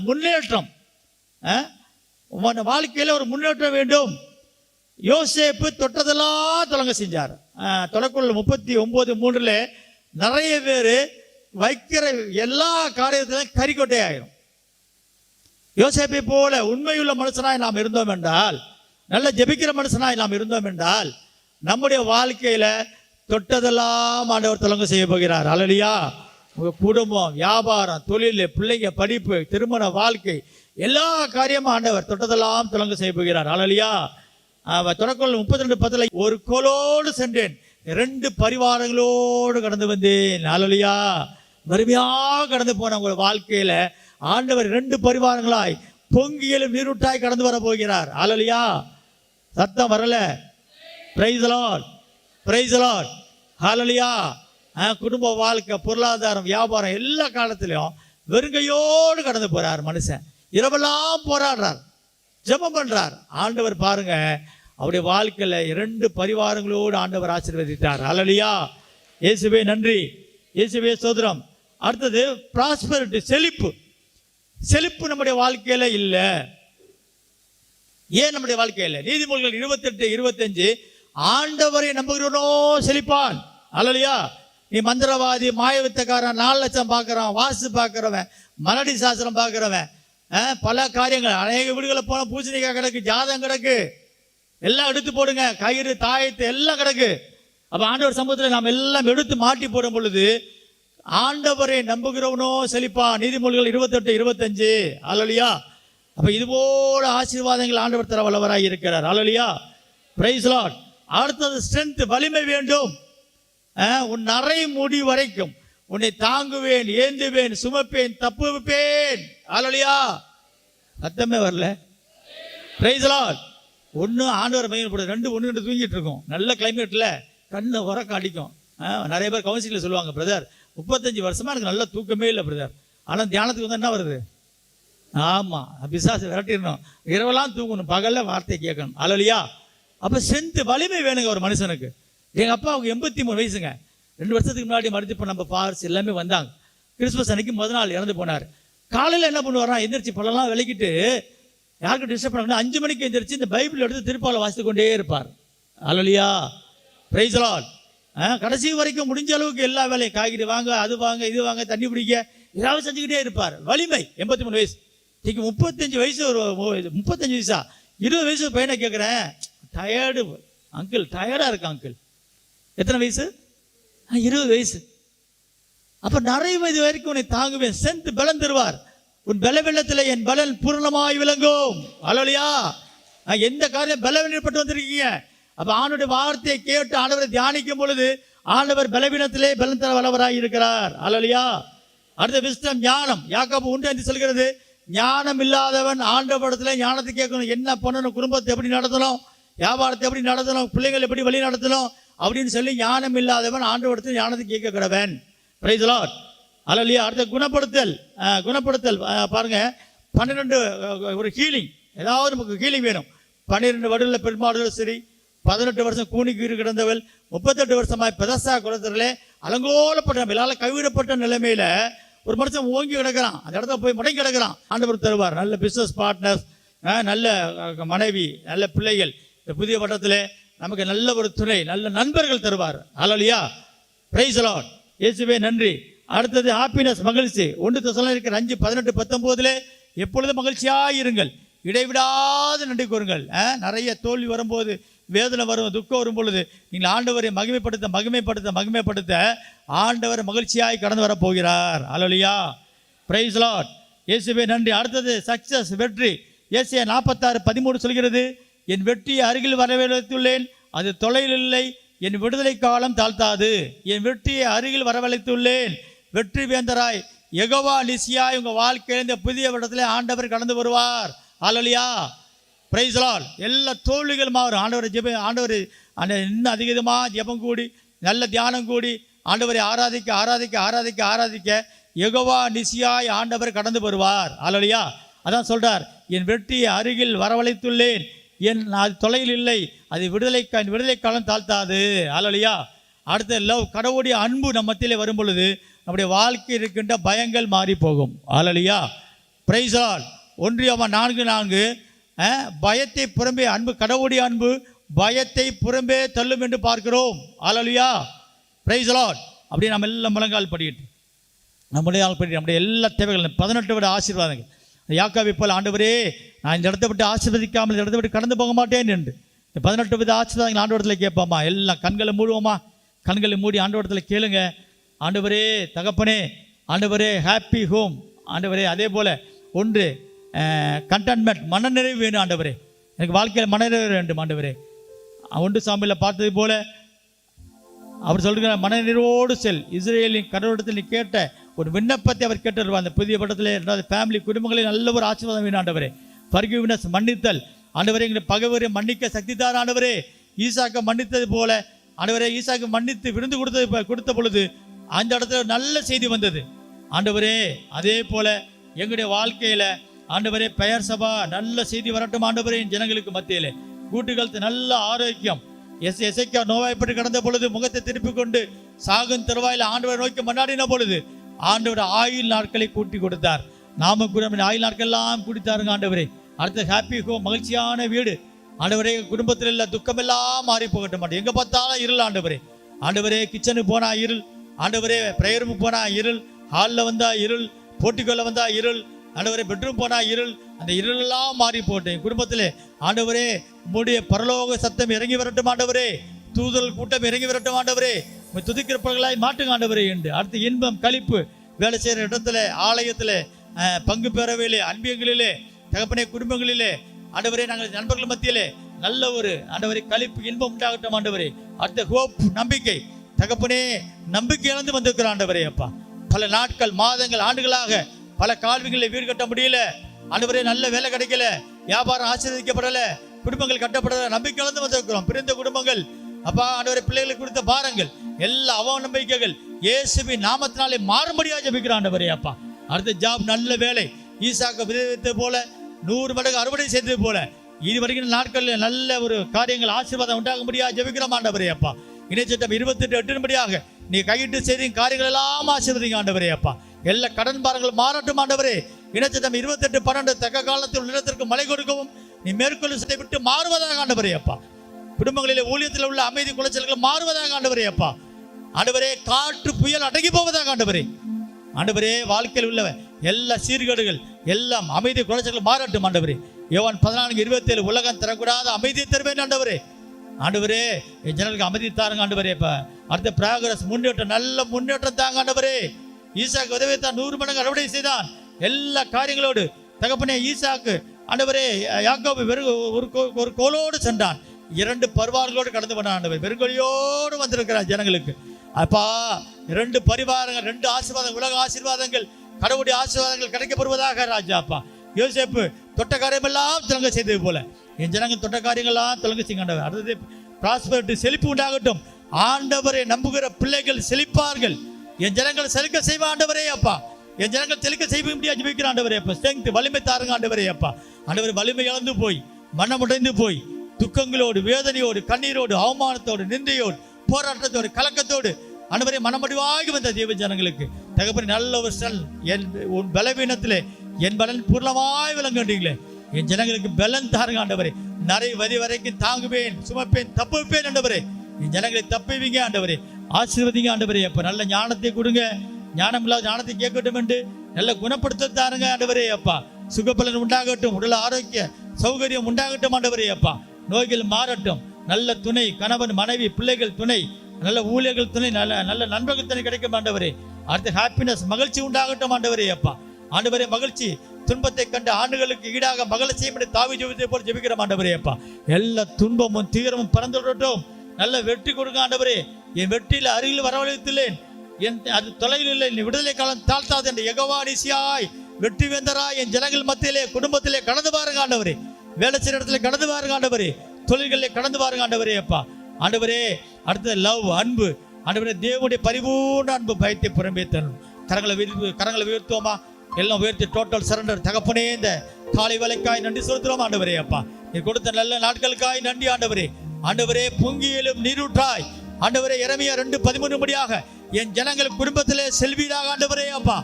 முன்னேற்றம். வாழ்க்கையில் ஒரு முன்னேற்றம் வேண்டும். யோசேப்பு தொட்டதெல்லாம் தொடங்க செஞ்சார். தொடக்குள்ள 39:3 நிறைய பேர் வைக்கிற எல்லா காரியத்திலும் கறிக்கொட்டை ஆயிரும். யோசேப்பை போல உண்மையுள்ள மனுஷனாய் நாம் இருந்தோம் என்றால், நல்ல ஜெபிக்கிற மனுஷனாய் நாம் இருந்தோம் என்றால், நம்முடைய வாழ்க்கையில தொட்டதெல்லாம் ஆண்டவர் தொடங்க செய்ய போகிறார். அல்லேலூயா. உங்க குடும்பம், வியாபாரம், தொழில், பிள்ளைங்க, படிப்பு, திருமண வாழ்க்கை, எல்லா காரியமும் ஆண்டவர் தொட்டதெல்லாம் தொடங்க செய்ய போகிறார். அல்லேலூயா. தொடக்கல் 32:10 ஒரு கோலோடு சென்றேன், 2 பரிவாரங்களோடு கடந்து வந்தேன். அல்லேலூயா. வறுமையாக கடந்து போன உங்கள் வாழ்க்கையில ஆண்டவர் 2 பரிவாரங்களாய் பொங்கியலும் நீரூட்டாய் கடந்து வர போகிறார். அல்லேலூயா. சத்தம் வரல. Praise the Lord. Praise the Lord. அல்லேலூயா. குடும்ப வாழ்க்கை, பொருளாதாரம், வியாபாரம் எல்லா காலத்திலையும் வெறுங்கையோடு கடந்து போறார் மனுஷன். இரவெல்லாம் போராடுறார், ஜெபம் பண்றார். ஆண்டவர் பாருங்க, அவருடைய வாழ்க்கையில 2 பரிவாரங்களோடு ஆண்டவர் ஆசீர்வதித்தார். அல்லேலூயா. இயேசுவே நன்றி. இயேசுவே ஸ்தோத்திரம். அடுத்தது ப்ராஸ்பரிட்டி, செழிப்பு. செழிப்பு நம்முடைய வாழ்க்கையில இல்லை. ஏன் நம்முடைய வாழ்க்கையில? நீதிமொழிகள் 28:25 ஆண்டவரை நம்புகிறவனோ செழிப்பான். அல்லேலூயா. நீ மந்திரவாதி, மாயவித்தக்காரன், 4 லட்சம் பார்க்குறவன், வாசு பார்க்குறவன், மலடி சாஸ்திரம் பார்க்குறவன், பல காரியங்கள், அநேக வீடுகளை போன பூசணிக்காய் கிடக்கு, ஜாதகம் கிடக்கு, எல்லாம் எடுத்து போடுங்க, கயிறு தாயத்து எல்லாம் கிடக்கு. அப்போ ஆண்டவர் சமூகத்தில் நாம் எல்லாம் எடுத்து மாட்டி போடும் பொழுது ஆண்டவரை நம்புகிறவனோ செழிப்பான். நீதிமொழிகள் 28:25. அல்லேலூயா. அப்போ இதுபோல ஆசீர்வாதங்கள் ஆண்டவர் தர வல்லவராய் இருக்கிறார். அல்லேலூயா. Praise Lord. அடுத்தது ஸ்ட்ரென்த், வலிமை வேண்டும். உன் நரை முடி வரைக்கும் உன்னை தாங்குவேன், ஏந்துவேன், சுமப்பேன், தப்புவிப்பேன். அல்லேலூயா. சத்தமே வரல. Praise lord. ஒன்று ஆண்டவர் மையப்படும், ரெண்டு ஒன்று தூங்கிட்டு இருக்கும். நல்ல கிளைமேட்டில் கண்ணை உறக்க அடிக்கும். நிறைய பேர் கவுன்சிலில் சொல்லுவாங்க, பிரதர் 35 வருஷமாக எனக்கு நல்ல தூக்கமே இல்லை பிரதர், ஆனால் தியானத்துக்கு வந்து என்ன வருது? ஆமாம், பிசாசு விரட்டிடணும், இரவெல்லாம் தூங்கணும், பகலில் வார்த்தை கேட்கணும். அல்லேலூயா. அப்போ ஸ்ட்ரென்த்து, வலிமை வேணுங்க ஒரு மனுஷனுக்கு. எங்கள் அப்பா அவங்க 83 வயசுங்க. 2 வருஷத்துக்கு முன்னாடி மறுத்து இப்போ நம்ம பார்ஸ் எல்லாமே வந்தாங்க. கிறிஸ்மஸ் அன்னைக்கு முதல் நாள் இறந்து போனார். காலையில் என்ன பண்ணுவாரா, எந்திரிச்சு பழம்லாம் விளக்கிட்டு யாருக்கும் டிஸ்டர்ப் பண்ணாங்கன்னா 5 மணிக்கு எந்திரிச்சு இந்த பைபிள் எடுத்து திருப்பாலை வாசித்து கொண்டே இருப்பார். அல்லேலூயா. Praise the Lord. கடைசி வரைக்கும் முடிஞ்ச அளவுக்கு எல்லா வேலையும், காய்கறி வாங்க, அது வாங்க, இது வாங்க, தண்ணி பிடிக்க, ஏதாவது செஞ்சுக்கிட்டே இருப்பார். வலிமை. 83 வயசு. இன்னைக்கு 35 வயசு, ஒரு 35 வயசா 20 வயசு பையனை கேட்குறேன், டயர்டு அங்கிள், டயர்டாக இருக்கு அங்கிள். எத்தனை வயசு? 20 வயசு. அப்போ நிறைய வயது வரைக்கும் உன்னை தாங்குவேன். ஸ்ட்ரென்த், பலன் தருவார். உன் பலவீனத்தில் என் பலன் பூர்ணமாய் விளங்கும். அல்லேலூயா. எந்த காரியம் பலவீனப்பட்டு வந்திருக்கீங்க, அப்போ ஆண்டவருடைய வார்த்தையை கேட்டு ஆண்டவரை தியானிக்கும் பொழுது ஆண்டவர் பலவீனத்திலே பலன் தர வல்லவராய் இருக்கிறார். அல்லேலூயா. அடுத்த விஸ்டம், ஞானம். யாக்கோபு 1:5 சொல்கிறது, ஞானம் இல்லாதவன் ஆண்டவரிடத்துல ஞானத்தை கேட்கணும். என்ன பண்ணணும், குடும்பத்தை எப்படி நடத்தணும், வியாபாரத்தை எப்படி நடத்தணும், பிள்ளைகள் எப்படி வழி நடத்தணும் அப்படின்னு சொல்லி ஞானம் இல்லாதவன் ஆண்டவரிடத்தில் ஞானத்தை கேட்க கிடவன். Price the Lord. அல்லேலூயா. அடுத்த குணப்படுத்தல். குணப்படுத்தல் பாருங்க, 12 ஒரு ஹீலிங், ஏதாவது நமக்கு ஹீலிங் வேணும். 12 வருடத்தில் பெருமாடுதல் சரி, 18 வருஷம் கூனிக்கு கிடந்தவள், 38 வருஷமாய் பெதசா குளத்திலே அலங்கோலப்பட்ட மேலால் கைவிடப்பட்ட நிலைமையில ஒரு மனுஷன் ஓங்கி கிடக்கிறான். அந்த இடத்துல போய் முடங்கி கிடக்கிறான். ஆண்டவர் தருவார். நல்ல பிஸ்னஸ் பார்ட்னர்ஸ், நல்ல மனைவி, நல்ல பிள்ளைகள், இந்த புதிய வட்டத்தில் நமக்கு நல்ல ஒரு துணை, நல்ல நண்பர்கள் தருவார். அல்லேலூயா. Praise the Lord. இயேசுவே நன்றி. அடுத்தது ஹாப்பினஸ், மகிழ்ச்சி. 1 தெசலோனிக்கர் 5:18-19 எப்பொழுதும் மகிழ்ச்சியாக இருங்கள், இடைவிடாது நன்றி கூறுங்கள். நிறைய தோல்வி வரும்போது, வேதனை வரும், துக்கம் வரும் பொழுது நீங்கள் ஆண்டவரை மகிமைப்படுத்த மகிமைப்படுத்த மகிமைப்படுத்த ஆண்டவர் மகிழ்ச்சியாய் கடந்து வரப்போகிறார். அல்லேலூயா. Praise the Lord. இயேசுவே நன்றி. அடுத்தது சக்சஸ், வெற்றி. ஏசாயா 46:13 சொல்கிறது, என் வெற்றியை அருகில் வரவழைத்துள்ளேன், அது தொலைவில் இல்லை, என் விடுதலை காலம் தாழ்த்தாது. என் வெற்றியை அருகில் வரவழைத்துள்ளேன். வெற்றி வேந்தராய் யெகோவா நிசியாய் உங்கள் வாழ்க்கையில் இந்த புதிய இடத்துல ஆண்டவர் கடந்து வருவார். அல்லேலூயா. Praise the Lord. எல்லா தோல்விகள் மாறும். ஆண்டவர் இன்னும் அதிகமாக ஜெபம் கூடி, நல்ல தியானம் கூடி, ஆண்டவரை ஆராதிக்க ஆராதிக்க ஆராதிக்க ஆராதிக்க யெகோவா நிசியாய் ஆண்டவர் கடந்து வருவார். அல்லேலூயா. அதான் சொல்றார், என் வெற்றியை அருகில் வரவழைத்துள்ளேன், அது தொலைவில் இல்லை, அது விடுதலை காலம் தாழ்த்தாது. அல்லேலூயா. அடுத்த லவ், கடவுளுடைய அன்பு நம்ம மத்தியிலே வரும் பொழுது நம்முடைய வாழ்க்கை இருக்கின்ற பயங்கள் மாறி போகும். அல்லேலூயா. Praise the Lord. 1 யோவான் 4:4 பயத்தை புறம்பே, அன்பு, கடவுளுடைய அன்பு பயத்தை புறம்பே தள்ளும் என்று பார்க்கிறோம். அல்லேலூயா. Praise the Lord. அப்படியே நம்ம எல்லாம் முழங்கால் படிக்கிட்டு நம்முடைய எல்லா தேவைகளும் 18 விட ஆசீர்வாதங்கள். யாக்கோபை போல், ஆண்டவரே நான் இந்த இடத்தை விட்டு ஆசீர்வதிக்காமல் இந்த இடத்தை விட்டு கடந்து போக மாட்டேன் என்று இந்த 18 வித ஆசீர்வாதங்கள் ஆண்டவரத்தில் கேட்பாமா? எல்லாம் கண்களை மூடுவோமா? கண்களை மூடி ஆண்டவரத்தில் கேளுங்க. ஆண்டவரே, தகப்பனே, ஆண்டவரே, ஹாப்பி ஹோம். ஆண்டவரே, அதே போல் 1 கண்டென்ட்மெண்ட், மனநிறைவு வேணும். ஆண்டவரே, எனக்கு வாழ்க்கையில் மனநிறைவு வேண்டும். ஆண்டவரே, 1 சாமுவேலில் பார்த்தது போல அவர் சொல்கிற மனநிறைவோடு செல். இஸ்ரேலின் கடவுளிடத்தில் நீ கேட்ட ஒரு விண்ணப்பத்தை அவர் கேட்டுருவார். அந்த புதிய படத்தில் 2வது ஃபேமிலி, குடும்பங்களில் நல்ல ஒரு ஆசீர்வாதம் வேணும். ஆண்டவரே, ஃபர்கிவ்னஸ், மன்னித்தல். ஆண்டவரே, எங்களை பகைவரை மன்னிக்க சக்தி தார். ஆண்டவரே, ஈசாக்கை மன்னித்தது போல ஆண்டவரே, ஈசாக்கு மன்னித்து விருந்து கொடுத்த பொழுது அந்த இடத்துல நல்ல செய்தி வந்தது. ஆண்டவரே, அதே போல எங்களுடைய வாழ்க்கையில ஆண்டவரே, பெயர் சபா நல்ல செய்தி வரட்டும். ஆண்டவரே, ஜனங்களுக்கு மத்தியிலே கூட்டுகளுக்கு நல்ல ஆரோக்கியம். எசேக்கியா நோய்வாய்ப்பட்டு கிடந்த பொழுது முகத்தை திருப்பி கொண்டு சாகும் தருவாயில் ஆண்டவரை நோக்கி மன்னாடின பொழுது ஆண்டவர் ஆயுள் நாட்களை கூட்டி கொடுத்தார். நாம கூட ஆயுள் நாட்கள் எல்லாம் கூட்டித்தாருங்க. ஆண்டவரே, அடுத்த ஹாப்பி ஹோம், மகிழ்ச்சியான வீடு. ஆண்டவரே, குடும்பத்தில் இல்ல துக்கமெல்லாம் மாறி போகட்டும். மாட்டேன் எங்க பார்த்தாலும் இருள். ஆண்டவரே, ஆண்டவரே, கிச்சனுக்கு போனா இருள். ஆண்டவரே, பிரேயருக்கு போனா இருள். ஹாலில் வந்தா இருள். போட்டிக்கொள்ள வந்தா இருள். ஆண்டவரே, பெட்ரூம் போனா இருள். அந்த இருளெல்லாம் மாறி போட்டு என் குடும்பத்திலே ஆண்டவரே உம்முடைய பரலோக சத்தம் இறங்கி வரட்டும் ஆண்டவரே, தூதல் கூட்டம் இறங்கி வரட்டும் ஆண்டவரே, துதிக்கிறப்பர்களாய் மாட்டுங்க ஆண்டவரே என்று. அடுத்து இன்பம் களிப்பு வேலை செய்கிற இடத்துல, ஆலயத்தில், பங்கு பேரவையிலே, அன்பியங்களிலே, தகப்பனே குடும்பங்களிலே ஆண்டவரே, நாங்கள் நண்பர்கள் மத்தியிலே நல்ல ஒரு ஆண்டவரே களிப்பு இன்பம் உண்டாகட்டும் ஆண்டவரே. அடுத்த ஹோப் நம்பிக்கை, தகப்பனே நம்பிக்கை இழந்து வந்திருக்கிற ஆண்டவரே அப்பா, பல நாட்கள் மாதங்கள் ஆண்டுகளாக பல கால்விகளில் வீடு கட்ட முடியல ஆண்டவரே, நல்ல வேலை கிடைக்கல, வியாபாரம் ஆசீர்வதிக்கப்படலை, குடும்பங்கள் கட்டப்படலை, நம்பிக்கை இழந்து வந்திருக்கிறோம். பிரிந்த குடும்பங்கள் அப்பா ஆண்டவரே, பிள்ளைகளுக்கு கொடுத்த பாரங்கள் எல்லா அவநம்பிக்கைகள் இயேசுவின் நாமத்தினாலே மாறும்படியாக ஜெபிக்கிற ஆண்டவரே அப்பா. அடுத்த ஜாப் நல்ல வேலை, ஈசாக்கு விதைத்தது போல 100 மடங்கு அறுவடை செய்தது போல இது வரைக்கும் நாட்களில் நல்ல ஒரு காரியங்கள் ஆசீர்வாதம் உண்டாகும்படியாக ஜெபிக்கிறோம் ஆண்டவரே அப்பா. இணைச்சட்டம் 28:8 நீ கையிட்டு செய்த காரியங்கள் எல்லாம் ஆசீர்வதிங்க ஆண்டவரே அப்பா. எல்லா கடன் பாரங்கள் மாறட்டும் ஆண்டவரே. இணைச்சட்டம் 28:12 தக்க காலத்தில் நிலத்திற்கு மழை கொடுக்கவும் நீ மேற்கொள்ளும் விட்டு மாறுவதாக ஆண்டவரே அப்பா. குடும்பங்களிலே ஊழியத்தில் உள்ள அமைதி குலைச்சல்கள் மாறுவதாக ஆண்டவரே அப்பா. ஆண்டவரே காற்று புயல் அடங்கி போவதாக ஆண்டவரே. ஆண்டவரே வாழ்க்கையில் உள்ள எல்லா சீர்கேடுகள் எல்லாம் அமைதி குலைச்சல்கள் மாறட்டும் ஆண்டவரே. யோவான் 14:27 உலகம் தரக்கூடாத அமைதியை தருவேன் ஆண்டவரே. ஆண்டவரே என் ஜனங்களுக்கு அமைதி தாருங்க ஆண்டவரே. இப்ப அடுத்த பிராகரஸ் முன்னேற்றம், நல்ல முன்னேற்றம் தாங்க ஆண்டவரே. ஈசாக்கு உதவித்தான் 100 மடங்கு அறுவடை செய்தான் எல்லா காரியங்களோடு. தகப்பனே ஈசாக்கு ஆண்டவரே யாக்கோபு ஒரு கோலோடு சென்றான், 2 பரிவாரங்களோடு கடந்து போனான் ஆண்டவர். வெறுங்கொலியோடு வந்திருக்கிறார் ஜனங்களுக்கு அப்பா. 2 பரிவாரங்கள், 2 ஆசீர்வாதங்கள், உலக ஆசீர்வாதங்கள், கடவுளுடைய ஆசீர்வாதங்கள் கிடைக்கப்படுவதாக ராஜா அப்பா. யோசேப்பு தொட்ட காரியமெல்லாம் திலங்க செய்தது போல என் ஜனங்கள் தொட்ட காரியங்கள்லாம் திலங்க செய்ய ஆண்டவர். அடுத்தது பிராஸ்பரிட்டி, செழிப்பு உண்டாகட்டும் ஆண்டவரை. நம்புகிற பிள்ளைகள் செழிப்பார்கள், என் ஜனங்கள் செழிக்க செய்வ ஆண்டவரே அப்பா. என் ஜனங்கள் செழிக்க செய்ய முடியாது ஜெபிக்கிற ஆண்டவரே அப்பா. ஸ்ட்ரெங்த் வலிமை தாருங்க ஆண்டவரே அப்பா. ஆண்டவர் வலிமை இழந்து போய் மனமுடைந்து போய் துக்கங்களோடு, வேதனையோடு, கண்ணீரோடு, அவமானத்தோடு, நிந்தையோடு, போராட்டத்தோடு, கலக்கத்தோடு ஆண்டவரே மனமடிவாகி வந்த தேவ ஜனங்களுக்கு தகப்பனே நல்ல ஒரு ஸ்ட்ரெல், என் உன் பலவீனத்திலே என் பலன் பூர்ணமாய் விளங்குகிறீங்களே. என் ஜனங்களுக்கு பலன் தாருங்க ஆண்டவரே. நிறைய வரி வரைக்கும் தாங்குவேன், சுமப்பேன், தப்புவேன் ஆண்டவரே. என் ஜனங்களை தப்புவீங்க ஆண்டவரே. ஆசீர்வதிங்க ஆண்டவரே அப்ப. நல்ல ஞானத்தை கொடுங்க, ஞானம் இல்லாத ஞானத்தை கேட்கட்டும் என்று நல்ல குணப்படுத்த தாருங்க ஆண்டவரே அப்பா. சுகபலன் உண்டாகட்டும், உடல் ஆரோக்கிய சௌகரியம் உண்டாகட்டும் ஆண்டவரே அப்பா. நோய்கள் மாறட்டும், நல்ல துணை, கணவன் மனைவி பிள்ளைகள் துணை, நல்ல ஊழியர்கள் துணை, நல்ல நல்ல நண்பர்கள் துணை கிடைக்கும் ஆண்டவரே. அடுத்த ஹாப்பினஸ், மகிழ்ச்சி உண்டாகட்டும் ஆண்டவரே அப்பா. ஆண்டவரே மகிழ்ச்சி, துன்பத்தை கண்டு ஆண்டுகளுக்கு ஈடாக மகிழ்ச்சியை தாவி ஜெபித்தை போல் ஜெபிக்கிற ஆண்டவரே அப்பா. எல்லா துன்பமும் தீவிரமும் பறந்துவிடட்டும், நல்ல வெற்றி கொடுங்க ஆண்டவரே. என் வெற்றியில் அருகில் வரவழைத்துள்ளேன், என் அது தொலைவில் இல்லை, நீ விடுதலை காலம் தாழ்த்தாது என்று யெகோவா நிசியாய் வெற்றி வேந்தராய் என் ஜனங்கள் மத்தியிலே குடும்பத்திலே கடந்து பாருங்க ஆண்டவரே. வேலை செய்கிற இடத்துல கடந்து பாருங்க ஆண்டவரே. தொழில்களிலே கடந்து பாருங்க ஆண்டவரே அப்பா. ஆண்டவரே அடுத்தது லவ், அன்பு ஆண்டவரே. தேவனுடைய பரிபூர்ண அன்பு பயத்தை புறம்பே தரும். கரங்களை உயர்த்துவோமா? எல்லாம் உயர்த்தி டோட்டல் சரண்டர். தகப்பனே இந்த காலை வேலைக்காய் நன்றி செலுத்துறோம் ஆண்டவரே அப்பா. நீ கொடுத்த நல்ல நாட்களுக்காய் நன்றி ஆண்டவரே. ஆண்டவரே பொங்கியிலும் நீரூற்றாய் ஆண்டவரே. எரேமியா 2:13 படியாக என் ஜனங்கள் குடும்பத்திலே செல்வீராக ஆண்டவரே அப்பா.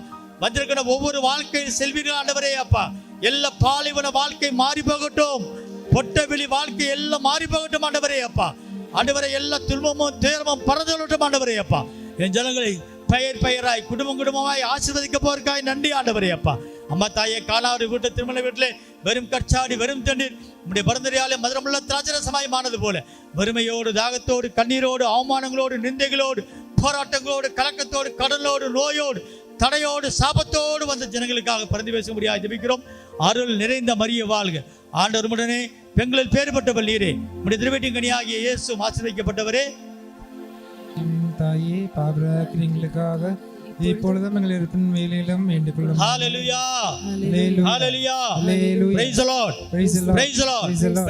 வந்திருக்கிற ஒவ்வொரு வாழ்க்கையில் செல்வீர்கள் ஆண்டவரே அப்பா. எல்லா பாலைவன வாழ்க்கை மாறி போகட்டும், பொட்டவெளி வாழ்க்கை எல்லாம் மாறி போகட்டும் ஆண்டவரே அப்பா. ஆண்டவரே எல்லா துன்பமும் துயரமும் பறந்துவிடட்டும் ஆண்டவரே அப்பா. என் ஜனங்களை பெயர் பெயராய் குடும்பம் குடும்பமாய் ஆசீர்வதிக்க போறதுக்காய் நன்றி ஆண்டவரே அப்பா. அம்மா தாயே காணாறு வீட்டு திருமண வீட்டிலே வெறும் கச்சாடி, வெறும் தண்ணீர் உடைய பரந்தறியாலே மதுரமுள்ள திராட்சரசமாய் மானது போல வறுமையோடு, தாகத்தோடு, கண்ணீரோடு, அவமானங்களோடு, நிந்தைகளோடு, போராட்டங்களோடு, கலக்கத்தோடு, கடலோடு, நோயோடு, தடையோடு, சாபத்தோடு வந்த ஜனங்களுக்காக பரிந்து பேச முடியாது ஜெபிக்கிறோம். அருள் நிறைந்த மரிய வாழ்க. ஆண்டவர் உடனே பெண்களில் பேர் பெற்றவள் நீரே, உடைய திருவீட்டின் கனியாகிய இயேசு ஆசீர்வதிக்கப்பட்டவரே. தாயே பாவங்களுக்காக இப்பொழுதும் எங்கள் இருப்பின் வேலையிலும் வேண்டிக் கொள்ளும். ஹalleluya, ஹalleluya, ஹalleluya, ஹalleluya, praise the lord, praise the lord, praise the lord.